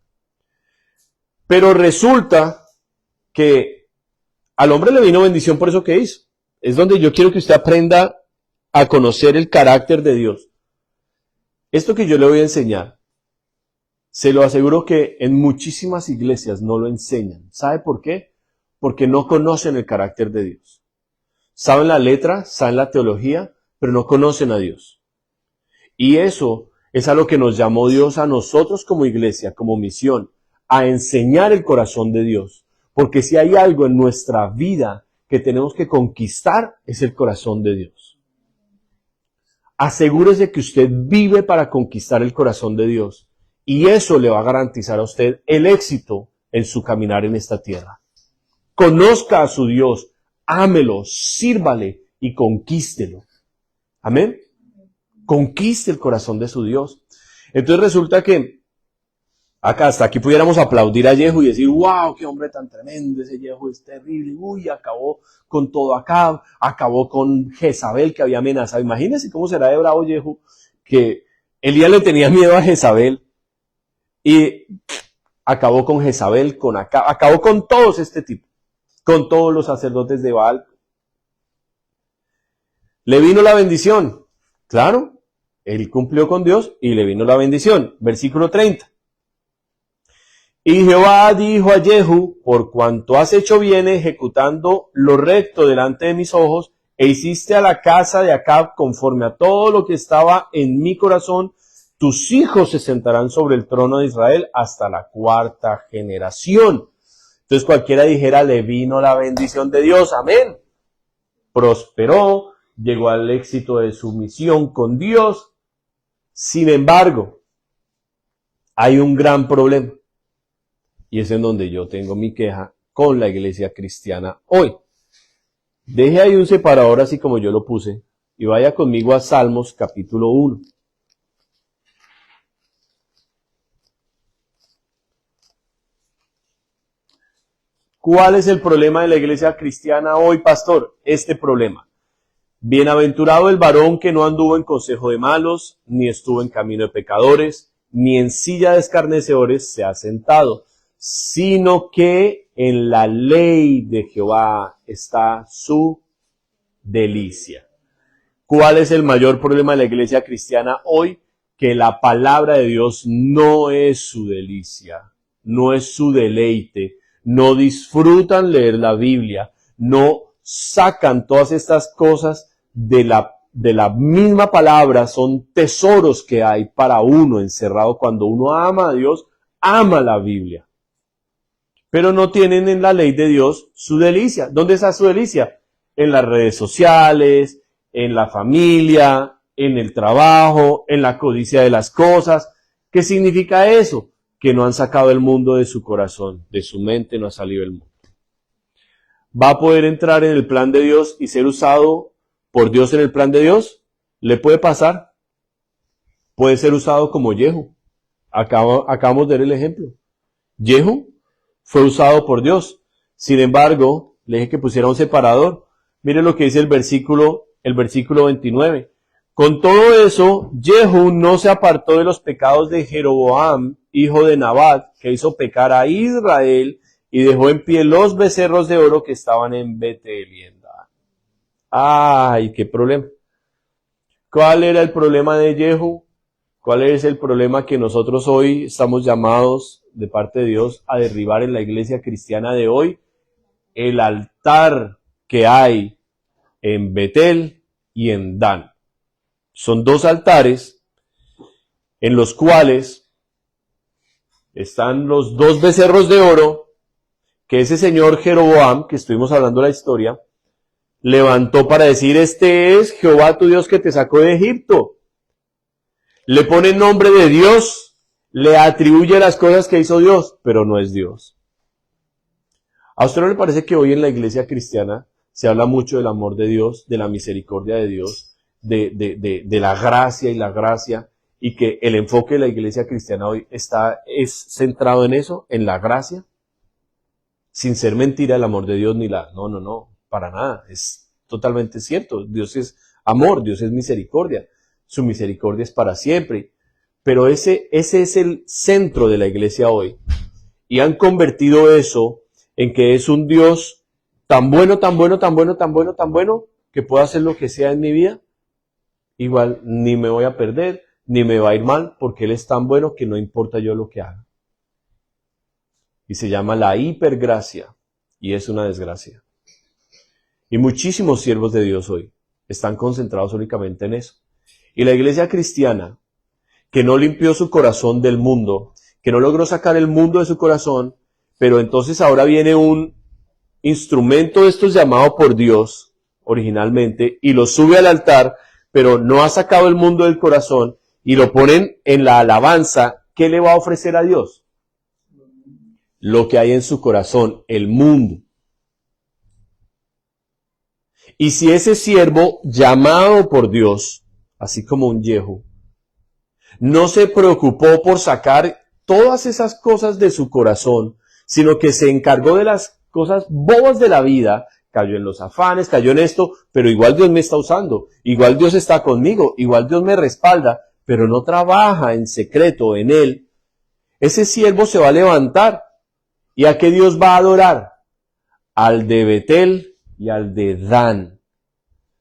Pero resulta que al hombre le vino bendición por eso que hizo. Es donde yo quiero que usted aprenda a conocer el carácter de Dios. Esto que yo le voy a enseñar, se lo aseguro que en muchísimas iglesias no lo enseñan. ¿Sabe por qué? Porque no conocen el carácter de Dios. Saben la letra, saben la teología, pero no conocen a Dios. Y eso es a lo que nos llamó Dios a nosotros como iglesia, como misión, a enseñar el corazón de Dios. Porque si hay algo en nuestra vida que tenemos que conquistar, es el corazón de Dios. Asegúrese que usted vive para conquistar el corazón de Dios. Y eso le va a garantizar a usted el éxito en su caminar en esta tierra. Conozca a su Dios, ámelo, sírvale y conquístelo. Amén. Conquiste el corazón de su Dios. Entonces resulta que acá hasta aquí pudiéramos aplaudir a Jehu y decir: wow, qué hombre tan tremendo, ese Jehu es terrible, uy, acabó con todo Acab, acabó con Jezabel que había amenazado. Imagínense cómo será de bravo Jehu, que Elías le tenía miedo a Jezabel y acabó con Jezabel, con Acab, acabó con todos este tipo, con todos los sacerdotes de Baal. ¿Le vino la bendición? Claro, él cumplió con Dios y le vino la bendición. Versículo 30. Y Jehová dijo a Jehu: por cuanto has hecho bien ejecutando lo recto delante de mis ojos, e hiciste a la casa de Acab conforme a todo lo que estaba en mi corazón, tus hijos se sentarán sobre el trono de Israel hasta la 4ª generación. Entonces cualquiera dijera: le vino la bendición de Dios, amén. Prosperó, llegó al éxito de su misión con Dios. Sin embargo, hay un gran problema. Y es en donde yo tengo mi queja con la iglesia cristiana hoy. Deje ahí un separador así como yo lo puse y vaya conmigo a Salmos capítulo 1. ¿Cuál es el problema de la iglesia cristiana hoy, pastor? Este problema. Bienaventurado el varón que no anduvo en consejo de malos, ni estuvo en camino de pecadores, ni en silla de escarnecedores se ha sentado, sino que en la ley de Jehová está su delicia. ¿Cuál es el mayor problema de la iglesia cristiana hoy? Que la palabra de Dios no es su delicia, no es su deleite, no disfrutan leer la Biblia, no sacan todas estas cosas de la misma palabra, son tesoros que hay para uno encerrado. Cuando uno ama a Dios, ama la Biblia. Pero no tienen en la ley de Dios su delicia. ¿Dónde está su delicia? En las redes sociales, en la familia, en el trabajo, en la codicia de las cosas. ¿Qué significa eso? Que no han sacado el mundo de su corazón, de su mente no ha salido el mundo. ¿Va a poder entrar en el plan de Dios y ser usado por Dios en el plan de Dios? ¿Le puede pasar? Puede ser usado como Jehu. Acabamos de ver el ejemplo. Jehu fue usado por Dios. Sin embargo, le dije que pusiera un separador. Mire lo que dice el versículo 29. Con todo eso, Jehu no se apartó de los pecados de Jeroboam, hijo de Nabat, que hizo pecar a Israel y dejó en pie los becerros de oro que estaban en Betel y en Dan. ¡Ay, qué problema! ¿Cuál era el problema de Jehu? ¿Cuál es el problema que nosotros hoy estamos llamados de parte de Dios a derribar en la iglesia cristiana de hoy? El altar que hay en Betel y en Dan. Son dos altares en los cuales están los dos becerros de oro que ese señor Jeroboam, que estuvimos hablando de la historia, levantó para decir: este es Jehová tu Dios que te sacó de Egipto. Le pone el nombre de Dios, le atribuye las cosas que hizo Dios, pero no es Dios. ¿A usted no le parece que hoy en la iglesia cristiana se habla mucho del amor de Dios, de la misericordia de Dios, de la gracia y la gracia, y que el enfoque de la iglesia cristiana hoy es centrado en eso, en la gracia? Sin ser mentira el amor de Dios no, para nada, es totalmente cierto. Dios es amor, Dios es misericordia, su misericordia es para siempre, pero ese es el centro de la iglesia hoy, y han convertido eso en que es un Dios tan bueno, que puedo hacer lo que sea en mi vida, igual ni me voy a perder, ni me va a ir mal, porque Él es tan bueno que no importa yo lo que haga. Y se llama la hipergracia, y es una desgracia. Y muchísimos siervos de Dios hoy están concentrados únicamente en eso. Y la iglesia cristiana, que no limpió su corazón del mundo, que no logró sacar el mundo de su corazón, pero entonces ahora viene un instrumento de estos llamado por Dios originalmente y lo sube al altar, pero no ha sacado el mundo del corazón y lo ponen en la alabanza. ¿Qué le va a ofrecer a Dios? Lo que hay en su corazón, el mundo. Y si ese siervo llamado por Dios, así como un Jehu, no se preocupó por sacar todas esas cosas de su corazón, sino que se encargó de las cosas bobas de la vida, cayó en los afanes, cayó en esto, pero igual Dios me está usando, igual Dios está conmigo, igual Dios me respalda, pero no trabaja en secreto en Él. Ese siervo se va a levantar. ¿Y a qué Dios va a adorar? Al de Betel y al de Dan,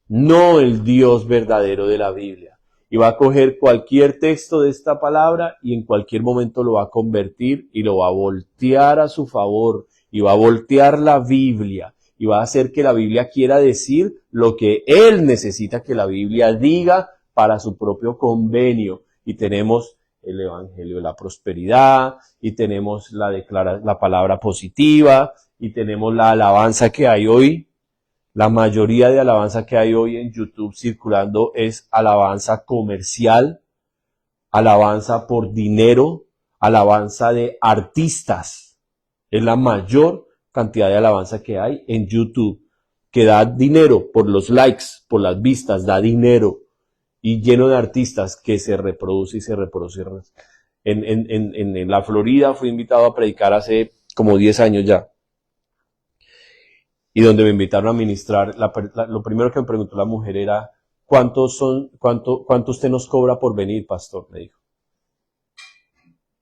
no el Dios verdadero de la Biblia. Y va a coger cualquier texto de esta palabra y en cualquier momento lo va a convertir y lo va a voltear a su favor, y va a voltear la Biblia y va a hacer que la Biblia quiera decir lo que él necesita que la Biblia diga para su propio convenio. Y tenemos el evangelio de la prosperidad, y tenemos la palabra positiva, y tenemos la alabanza que hay hoy. La mayoría de alabanza que hay hoy en YouTube circulando es alabanza comercial, alabanza por dinero, alabanza de artistas. Es la mayor cantidad de alabanza que hay en YouTube, que da dinero por los likes, por las vistas, da dinero, y lleno de artistas que se reproduce y se reproduce. En la Florida fui invitado a predicar hace como 10 años ya, y donde me invitaron a ministrar, lo primero que me preguntó la mujer era: ¿cuánto usted nos cobra por venir, pastor? Me dijo.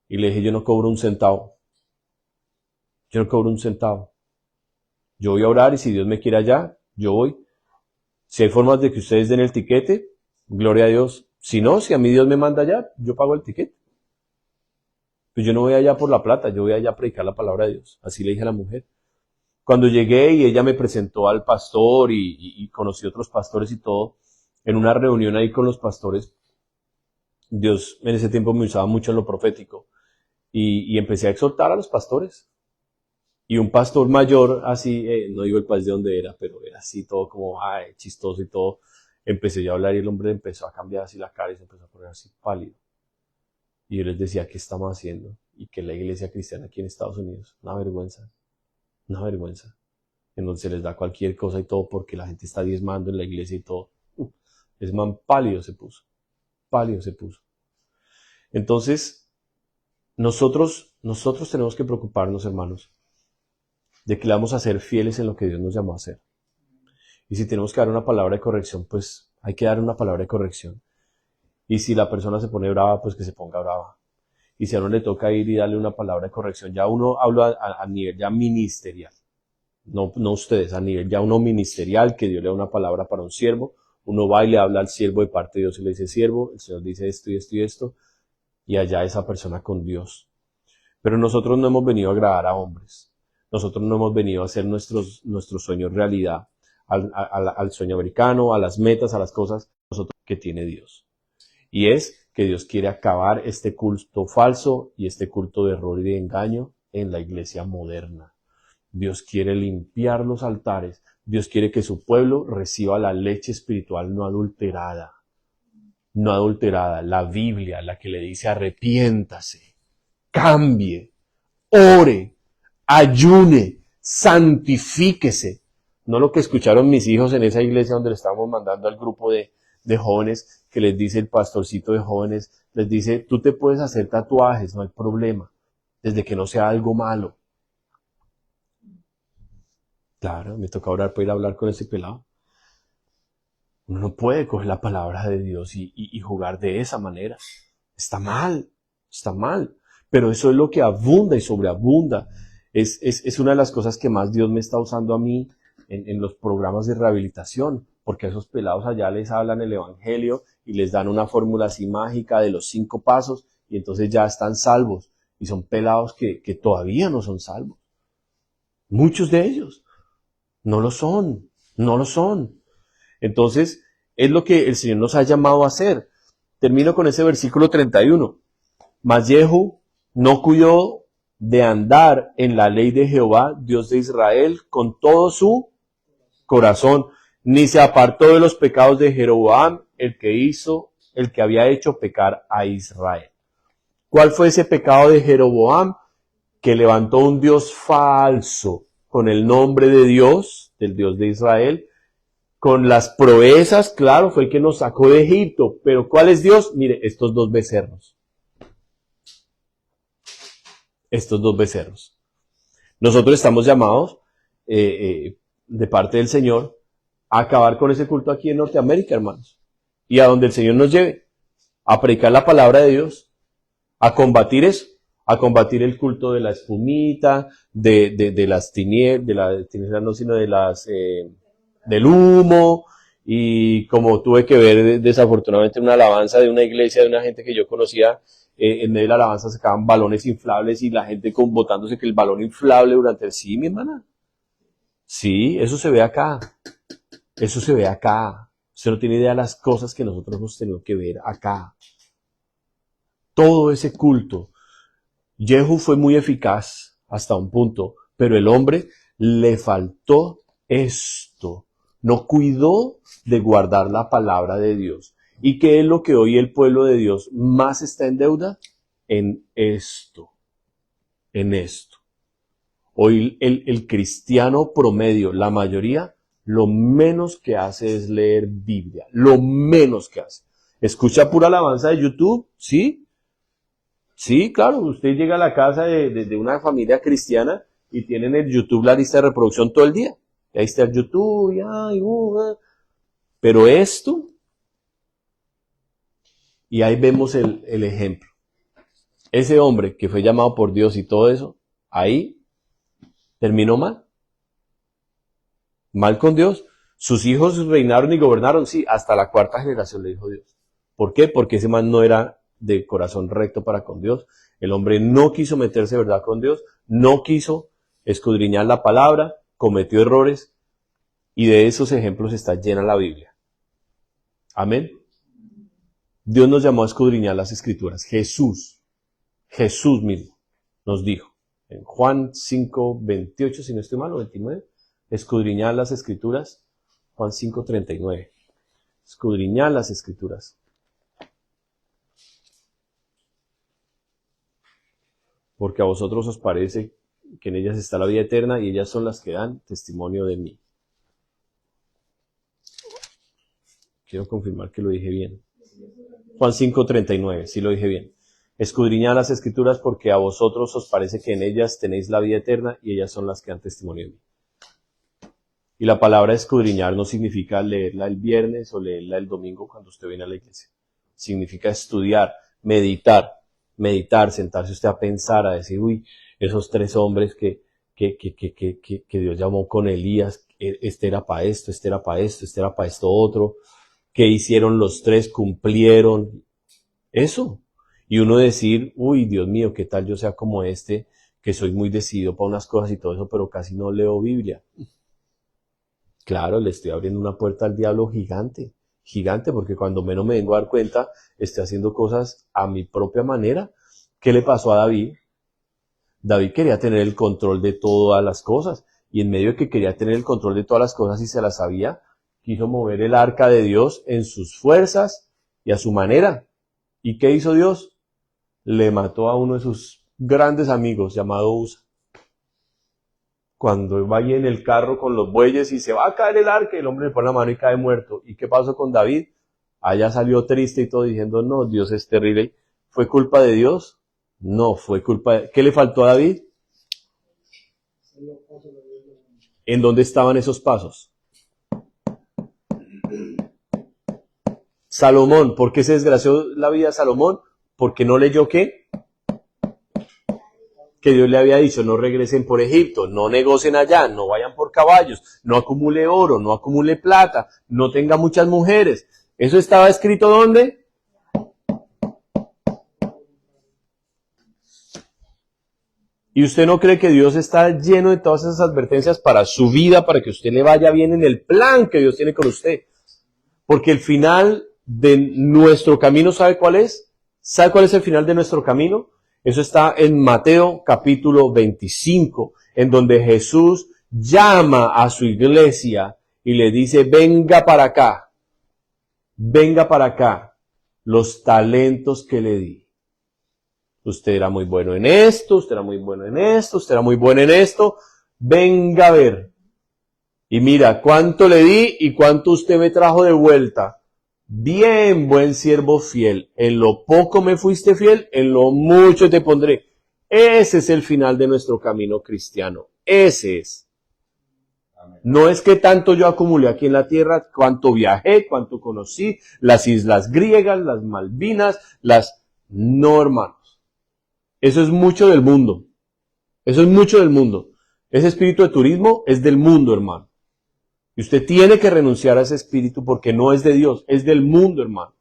Y le dije: yo no cobro un centavo. Yo no cobro un centavo. Yo voy a orar, y si Dios me quiere allá, yo voy. Si hay formas de que ustedes den el tiquete, gloria a Dios. Si no, si a mí Dios me manda allá, yo pago el tiquete. Pues yo no voy allá por la plata, yo voy allá a predicar la palabra de Dios. Así le dije a la mujer. Cuando llegué y ella me presentó al pastor y conocí otros pastores y todo, en una reunión ahí con los pastores, Dios en ese tiempo me usaba mucho en lo profético, y empecé a exhortar a los pastores. Y un pastor mayor, así, no digo el país de donde era, pero era así todo como chistoso y todo, empecé yo a hablar y el hombre empezó a cambiar así la cara y se empezó a poner así pálido. Y yo les decía, ¿qué estamos haciendo? Y que la iglesia cristiana aquí en Estados Unidos, una vergüenza, en donde se les da cualquier cosa y todo porque la gente está diezmando en la iglesia y todo. Ese man pálido se puso. Entonces, nosotros tenemos que preocuparnos, hermanos, de que le vamos a ser fieles en lo que Dios nos llamó a hacer. Y si tenemos que dar una palabra de corrección, pues hay que dar una palabra de corrección. Y si la persona se pone brava, pues que se ponga brava. Y si a uno le toca ir y darle una palabra de corrección, ya uno habla a nivel ya ministerial. No ustedes, a nivel ya uno ministerial, que Dios le da una palabra para un siervo. Uno va y le habla al siervo de parte de Dios y le dice, siervo, el Señor dice esto y esto y esto. Y allá esa persona con Dios. Pero nosotros no hemos venido a agradar a hombres. Nosotros no hemos venido a hacer nuestros sueños realidad. Al sueño americano, a las metas, a las cosas que tiene Dios. Y es que Dios quiere acabar este culto falso y este culto de error y de engaño en la iglesia moderna. Dios quiere limpiar los altares. Dios quiere que su pueblo reciba la leche espiritual no adulterada. No adulterada, la Biblia, la que le dice arrepiéntase, cambie, ore, ayune, santifíquese. No lo que escucharon mis hijos en esa iglesia donde le estábamos mandando al grupo de jóvenes, que les dice el pastorcito de jóvenes, les dice, tú te puedes hacer tatuajes, no hay problema, desde que no sea algo malo. Claro, me toca orar para ir a hablar con ese pelado. Uno no puede coger la palabra de Dios y jugar de esa manera. Está mal. Pero eso es lo que abunda y sobreabunda. Es una de las cosas que más Dios me está usando a mí en los programas de rehabilitación, porque a esos pelados allá les hablan el evangelio y les dan una fórmula así mágica de los 5 pasos y entonces ya están salvos. Y son pelados que todavía no son salvos. Muchos de ellos no lo son. Entonces, es lo que el Señor nos ha llamado a hacer. Termino con ese versículo 31. Mas Jehu no cuidó de andar en la ley de Jehová, Dios de Israel, con todo su corazón, ni se apartó de los pecados de Jeroboam, el que había hecho pecar a Israel. ¿Cuál fue ese pecado de Jeroboam? Que levantó un Dios falso con el nombre de Dios, del Dios de Israel, con las proezas, claro, fue el que nos sacó de Egipto, pero ¿cuál es Dios? Mire, estos dos becerros. Nosotros estamos llamados, de parte del Señor, a acabar con ese culto aquí en Norteamérica, hermanos. Y a donde el Señor nos lleve, a predicar la palabra de Dios, a combatir eso, a combatir el culto de la espumita, de las tinieblas, no, sino de las, del humo. Y como tuve que ver desafortunadamente una alabanza de una iglesia, de una gente que yo conocía, en medio de la alabanza sacaban balones inflables y la gente botándose que el balón inflable durante el... Sí, mi hermana. Sí, eso se ve acá. Usted no tiene idea de las cosas que nosotros hemos tenido que ver acá. Todo ese culto. Jehu fue muy eficaz hasta un punto, pero el hombre le faltó esto. No cuidó de guardar la palabra de Dios. ¿Y qué es lo que hoy el pueblo de Dios más está en deuda? En esto. Hoy el cristiano promedio, la mayoría, lo menos que hace es leer Biblia. Lo menos que hace. ¿Escucha pura alabanza de YouTube? ¿Sí? Sí, claro. Usted llega a la casa de una familia cristiana y tienen el YouTube, la lista de reproducción todo el día. Y ahí está el YouTube, pero esto... Y ahí vemos el ejemplo. Ese hombre que fue llamado por Dios y todo eso, ahí terminó mal. Mal con Dios. Sus hijos reinaron y gobernaron, sí, hasta la 4ª generación le dijo Dios. ¿Por qué? Porque ese man no era de corazón recto para con Dios. El hombre no quiso meterse de verdad con Dios, no quiso escudriñar la palabra, cometió errores, y de esos ejemplos está llena la Biblia. Amén. Dios nos llamó a escudriñar las Escrituras. Jesús mismo nos dijo, en Juan 5:28, si no estoy mal, o 29, escudriñar las Escrituras, Juan 5:39. Escudriñad las Escrituras. Porque a vosotros os parece que en ellas está la vida eterna y ellas son las que dan testimonio de mí. Quiero confirmar que lo dije bien. Juan 5:39, sí lo dije bien. Escudriñad las Escrituras porque a vosotros os parece que en ellas tenéis la vida eterna y ellas son las que dan testimonio de mí. Y la palabra escudriñar no significa leerla el viernes o leerla el domingo cuando usted viene a la iglesia. Significa estudiar, meditar, sentarse usted a pensar, a decir, uy, esos 3 hombres que Dios llamó con Elías, este era para esto, este era para esto, este era para esto otro, que hicieron los 3, cumplieron, eso. Y uno decir, uy, Dios mío, qué tal yo sea como este, que soy muy decidido para unas cosas y todo eso, pero casi no leo Biblia. Claro, le estoy abriendo una puerta al diablo gigante, gigante, porque cuando menos me vengo a dar cuenta, estoy haciendo cosas a mi propia manera. ¿Qué le pasó a David? David quería tener el control de todas las cosas, y en medio de que quería tener el control de todas las cosas y se las sabía, quiso mover el arca de Dios en sus fuerzas y a su manera. ¿Y qué hizo Dios? Le mató a uno de sus grandes amigos, llamado Usa. Cuando va ahí en el carro con los bueyes y se va a caer el arca, el hombre le pone la mano y cae muerto. ¿Y qué pasó con David? Allá salió triste y todo diciendo, no, Dios es terrible. ¿Fue culpa de Dios? No, fue culpa de... ¿Qué le faltó a David? ¿En dónde estaban esos pasos? Salomón, ¿por qué se desgració la vida de Salomón? Porque no leyó ¿qué? Que Dios le había dicho, no regresen por Egipto, no negocien allá, no vayan por caballos, no acumule oro, no acumule plata, no tenga muchas mujeres. ¿Eso estaba escrito dónde? ¿Y usted no cree que Dios está lleno de todas esas advertencias para su vida, para que usted le vaya bien en el plan que Dios tiene con usted? Porque el final de nuestro camino, ¿sabe cuál es? ¿Sabe cuál es el final de nuestro camino? Eso está en Mateo capítulo 25, en donde Jesús llama a su iglesia y le dice, venga para acá, los talentos que le di. Usted era muy bueno en esto, usted era muy bueno en esto, usted era muy bueno en esto, venga a ver. Y mira, cuánto le di y cuánto usted me trajo de vuelta. Bien, buen siervo fiel, en lo poco me fuiste fiel, en lo mucho te pondré. Ese es el final de nuestro camino cristiano, ese es. No es que tanto yo acumulé aquí en la tierra, cuánto viajé, cuánto conocí, las islas griegas, las Malvinas, No, hermanos. Eso es mucho del mundo. Eso es mucho del mundo. Ese espíritu de turismo es del mundo, hermano. Y usted tiene que renunciar a ese espíritu porque no es de Dios, es del mundo, hermano.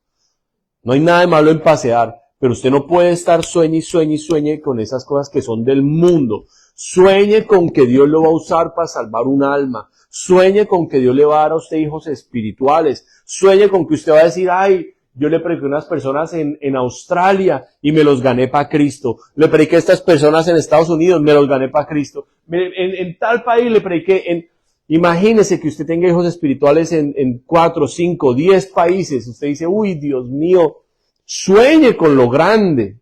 No hay nada de malo en pasear, pero usted no puede estar sueñe y sueñe y sueñe con esas cosas que son del mundo. Sueñe con que Dios lo va a usar para salvar un alma. Sueñe con que Dios le va a dar a usted hijos espirituales. Sueñe con que usted va a decir, ay, yo le prediqué a unas personas en Australia y me los gané para Cristo. Le prediqué a estas personas en Estados Unidos, me los gané para Cristo. En tal país le prediqué, imagínese que usted tenga hijos espirituales en 4, 5, 10 países. Usted dice, uy, Dios mío, sueñe con lo grande.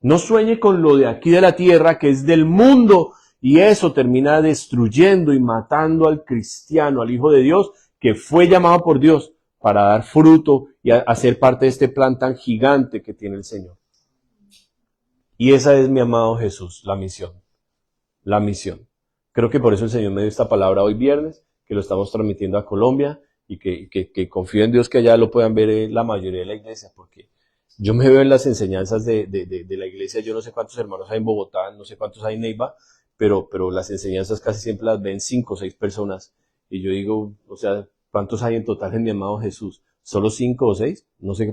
No sueñe con lo de aquí de la tierra, que es del mundo, y eso termina destruyendo y matando al cristiano, al Hijo de Dios, que fue llamado por Dios para dar fruto y hacer parte de este plan tan gigante que tiene el Señor. Y esa es, mi amado Jesús, la misión. La misión. Creo que por eso el Señor me dio esta palabra hoy viernes, que lo estamos transmitiendo a Colombia, y que confío en Dios que allá lo puedan ver la mayoría de la iglesia, porque yo me veo en las enseñanzas de la iglesia. Yo no sé cuántos hermanos hay en Bogotá, no sé cuántos hay en Neiva, pero las enseñanzas casi siempre las ven 5 o 6 personas. Y yo digo, o sea, ¿cuántos hay en total en mi amado Jesús? ¿Solo 5 o 6? No sé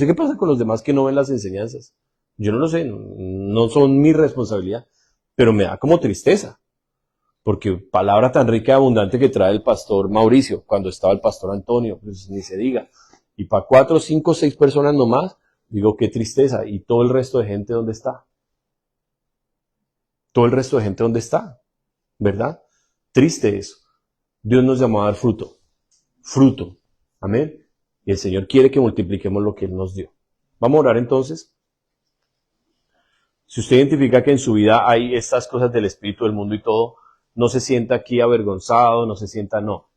qué pasa con los demás que no ven las enseñanzas. Yo no lo sé, no son mi responsabilidad, pero me da como tristeza. Porque palabra tan rica y abundante que trae el pastor Mauricio, cuando estaba el pastor Antonio, pues ni se diga. Y para 4, 5, 6 personas nomás, digo, qué tristeza. ¿Y todo el resto de gente dónde está? Todo el resto de gente dónde está, ¿verdad? Triste eso. Dios nos llamó a dar fruto. Fruto. Amén. Y el Señor quiere que multipliquemos lo que Él nos dio. Vamos a orar entonces. Si usted identifica que en su vida hay estas cosas del espíritu del mundo y todo, no se sienta aquí avergonzado, no se sienta, no.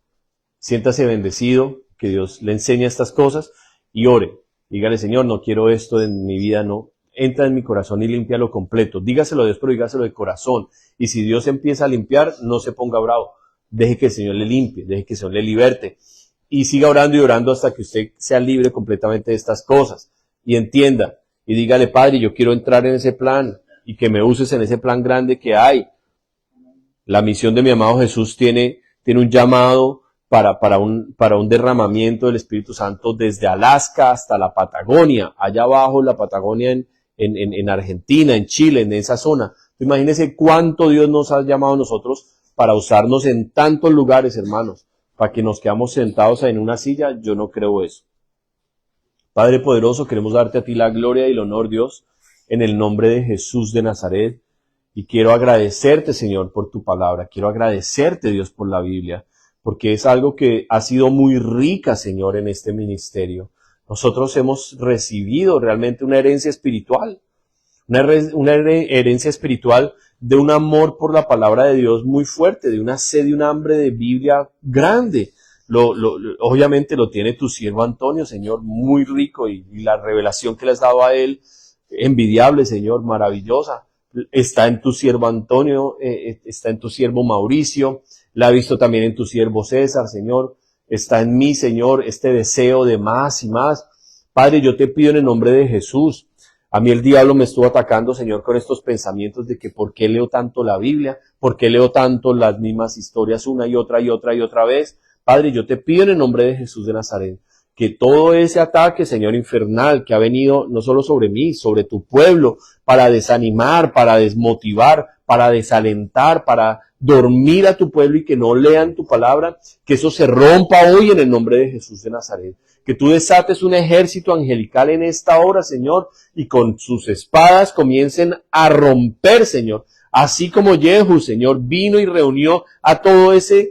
Siéntase bendecido, que Dios le enseñe estas cosas y ore. Dígale, Señor, no quiero esto en mi vida, no. Entra en mi corazón y límpialo completo. Dígaselo a Dios, pero dígaselo de corazón. Y si Dios empieza a limpiar, no se ponga bravo. Deje que el Señor le limpie, deje que el Señor le liberte. Y siga orando y orando hasta que usted sea libre completamente de estas cosas. Y entienda, y dígale, Padre, yo quiero entrar en ese plan y que me uses en ese plan grande que hay. La misión de mi amado Jesús tiene un llamado para un derramamiento del Espíritu Santo desde Alaska hasta la Patagonia, allá abajo la Patagonia en Argentina, en Chile, en esa zona. Imagínense cuánto Dios nos ha llamado a nosotros para usarnos en tantos lugares, hermanos, para que nos quedamos sentados en una silla. Yo no creo eso. Padre poderoso, queremos darte a ti la gloria y el honor, Dios, en el nombre de Jesús de Nazaret. Y quiero agradecerte, Señor, por tu palabra. Quiero agradecerte, Dios, por la Biblia, porque es algo que ha sido muy rica, Señor, en este ministerio. Nosotros hemos recibido realmente una herencia espiritual, una herencia espiritual de un amor por la palabra de Dios muy fuerte, de una sed y un hambre de Biblia grande. Obviamente lo tiene tu siervo Antonio, Señor, muy rico, y la revelación que le has dado a él, envidiable, Señor, maravillosa. Está en tu siervo Antonio, está en tu siervo Mauricio, la he visto también en tu siervo César, Señor. Está en mí, Señor, este deseo de más y más. Padre, yo te pido en el nombre de Jesús. A mí el diablo me estuvo atacando, Señor, con estos pensamientos de que por qué leo tanto la Biblia, por qué leo tanto las mismas historias una y otra y otra y otra vez. Padre, yo te pido en el nombre de Jesús de Nazaret que todo ese ataque, Señor, infernal que ha venido no solo sobre mí, sobre tu pueblo, para desanimar, para desmotivar, para desalentar, para dormir a tu pueblo y que no lean tu palabra, que eso se rompa hoy en el nombre de Jesús de Nazaret. Que tú desates un ejército angelical en esta hora, Señor, y con sus espadas comiencen a romper, Señor. Así como Jehu, Señor, vino y reunió a todo ese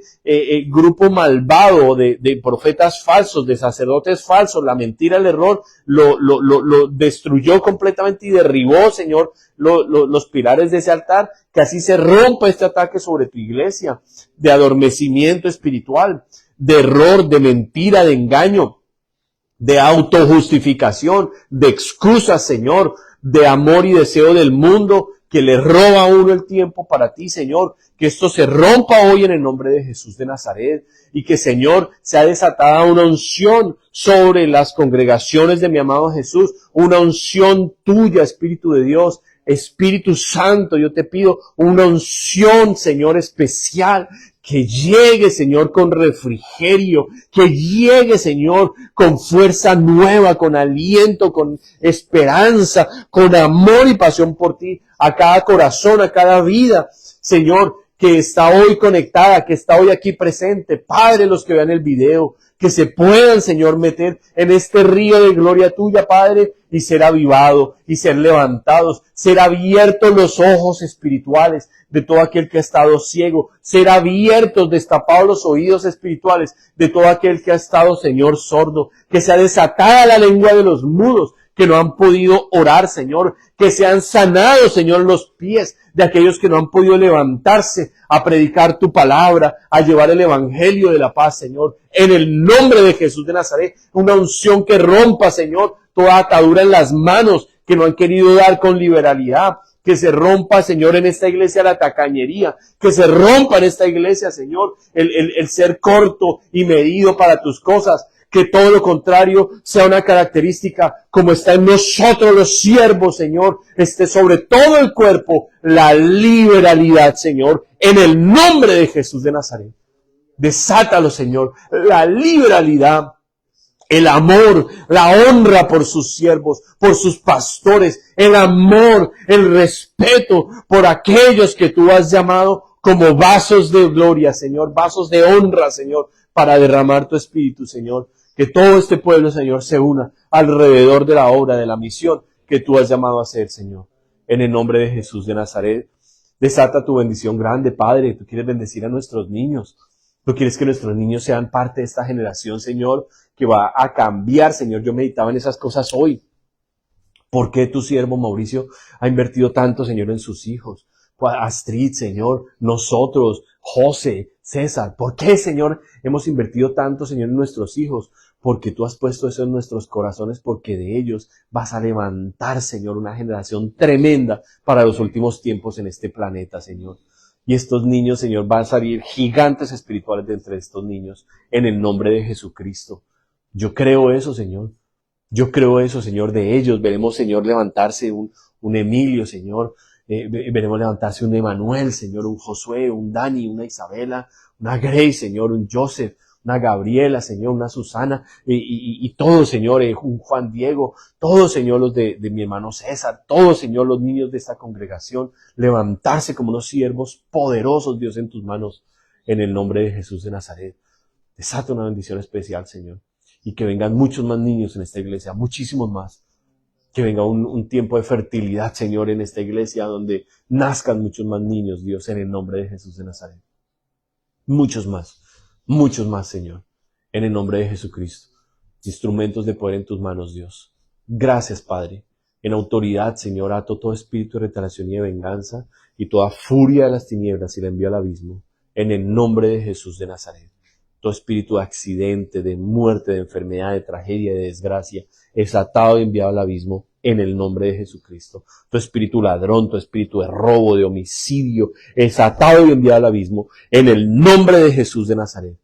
grupo malvado de profetas falsos, de sacerdotes falsos, la mentira, el error, lo destruyó completamente y derribó, Señor, los pilares de ese altar, que así se rompa este ataque sobre tu iglesia, de adormecimiento espiritual, de error, de mentira, de engaño, de autojustificación, de excusas, Señor, de amor y deseo del mundo, que le roba a uno el tiempo para ti, Señor. Que esto se rompa hoy en el nombre de Jesús de Nazaret. Y que, Señor, sea desatada una unción sobre las congregaciones de mi amado Jesús. Una unción tuya, Espíritu de Dios. Espíritu Santo, yo te pido una unción, Señor, especial. Que llegue, Señor, con refrigerio, que llegue, Señor, con fuerza nueva, con aliento, con esperanza, con amor y pasión por ti, a cada corazón, a cada vida, Señor, que está hoy conectada, que está hoy aquí presente. Padre, los que vean el video, que se puedan, Señor, meter en este río de gloria tuya, Padre, y ser avivado, y ser levantados, ser abiertos los ojos espirituales de todo aquel que ha estado ciego, ser abiertos, destapados los oídos espirituales de todo aquel que ha estado, Señor, sordo, que sea desatada la lengua de los mudos, que no han podido orar, Señor, que sean sanados, Señor, los pies de aquellos que no han podido levantarse a predicar tu palabra, a llevar el evangelio de la paz, Señor, en el nombre de Jesús de Nazaret, una unción que rompa, Señor, toda atadura en las manos que no han querido dar con liberalidad, que se rompa, Señor, en esta iglesia la tacañería, que se rompa en esta iglesia, Señor, el ser corto y medido para tus cosas, que todo lo contrario sea una característica como está en nosotros los siervos, Señor, esté sobre todo el cuerpo la liberalidad, Señor, en el nombre de Jesús de Nazaret. Desátalo, Señor, la liberalidad, el amor, la honra por sus siervos, por sus pastores, el amor, el respeto por aquellos que tú has llamado como vasos de gloria, Señor, vasos de honra, Señor, para derramar tu espíritu, Señor. Que todo este pueblo, Señor, se una alrededor de la obra, de la misión que tú has llamado a hacer, Señor. En el nombre de Jesús de Nazaret, desata tu bendición grande, Padre. Tú quieres bendecir a nuestros niños. Tú quieres que nuestros niños sean parte de esta generación, Señor, que va a cambiar, Señor. Yo meditaba en esas cosas hoy. ¿Por qué tu siervo Mauricio ha invertido tanto, Señor, en sus hijos? Astrid, Señor, nosotros, José, César. ¿Por qué, Señor, hemos invertido tanto, Señor, en nuestros hijos? Porque tú has puesto eso en nuestros corazones, porque de ellos vas a levantar, Señor, una generación tremenda para los últimos tiempos en este planeta, Señor. Y estos niños, Señor, van a salir gigantes espirituales de entre estos niños, en el nombre de Jesucristo. Yo creo eso, Señor. Yo creo eso, Señor, de ellos. Veremos, Señor, levantarse un Emilio, Señor. Veremos levantarse un Emanuel, Señor, un Josué, un Dani, una Isabela, una Grace, Señor, un Joseph, una Gabriela, Señor, una Susana, y todos, Señor, un Juan Diego, todos, Señor, los de mi hermano César, todos, Señor, los niños de esta congregación, levantarse como unos siervos poderosos, Dios, en tus manos, en el nombre de Jesús de Nazaret. Desata una bendición especial, Señor. Y que vengan muchos más niños en esta iglesia, muchísimos más. Que venga un tiempo de fertilidad, Señor, en esta iglesia, donde nazcan muchos más niños, Dios, en el nombre de Jesús de Nazaret. Muchos más, Señor, en el nombre de Jesucristo. Instrumentos de poder en tus manos, Dios. Gracias, Padre. En autoridad, Señor, ato todo espíritu de retaliación y de venganza y toda furia de las tinieblas y la envío al abismo, en el nombre de Jesús de Nazaret. Todo espíritu de accidente, de muerte, de enfermedad, de tragedia, de desgracia, es atado y enviado al abismo en el nombre de Jesucristo. Todo espíritu ladrón, todo espíritu de robo, de homicidio, es atado y enviado al abismo en el nombre de Jesús de Nazaret.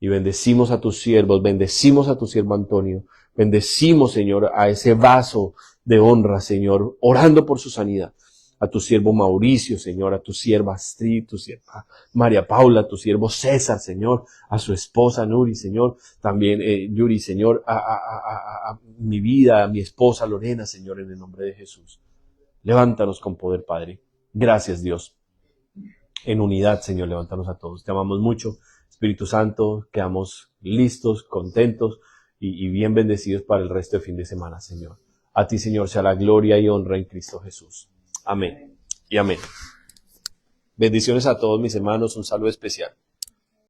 Y bendecimos a tus siervos, bendecimos a tu siervo Antonio, bendecimos, Señor, a ese vaso de honra, Señor, orando por su sanidad. A tu siervo Mauricio, Señor, a tu sierva Astrid, tu sierva María Paula, a tu siervo César, Señor, a su esposa Nuri, Señor, también Yuri, Señor, a mi vida, a mi esposa Lorena, Señor, en el nombre de Jesús. Levántanos con poder, Padre. Gracias, Dios. En unidad, Señor, levántanos a todos. Te amamos mucho, Espíritu Santo, quedamos listos, contentos y bien bendecidos para el resto de fin de semana, Señor. A ti, Señor, sea la gloria y honra en Cristo Jesús. Amén y amén. Bendiciones a todos mis hermanos, un saludo especial.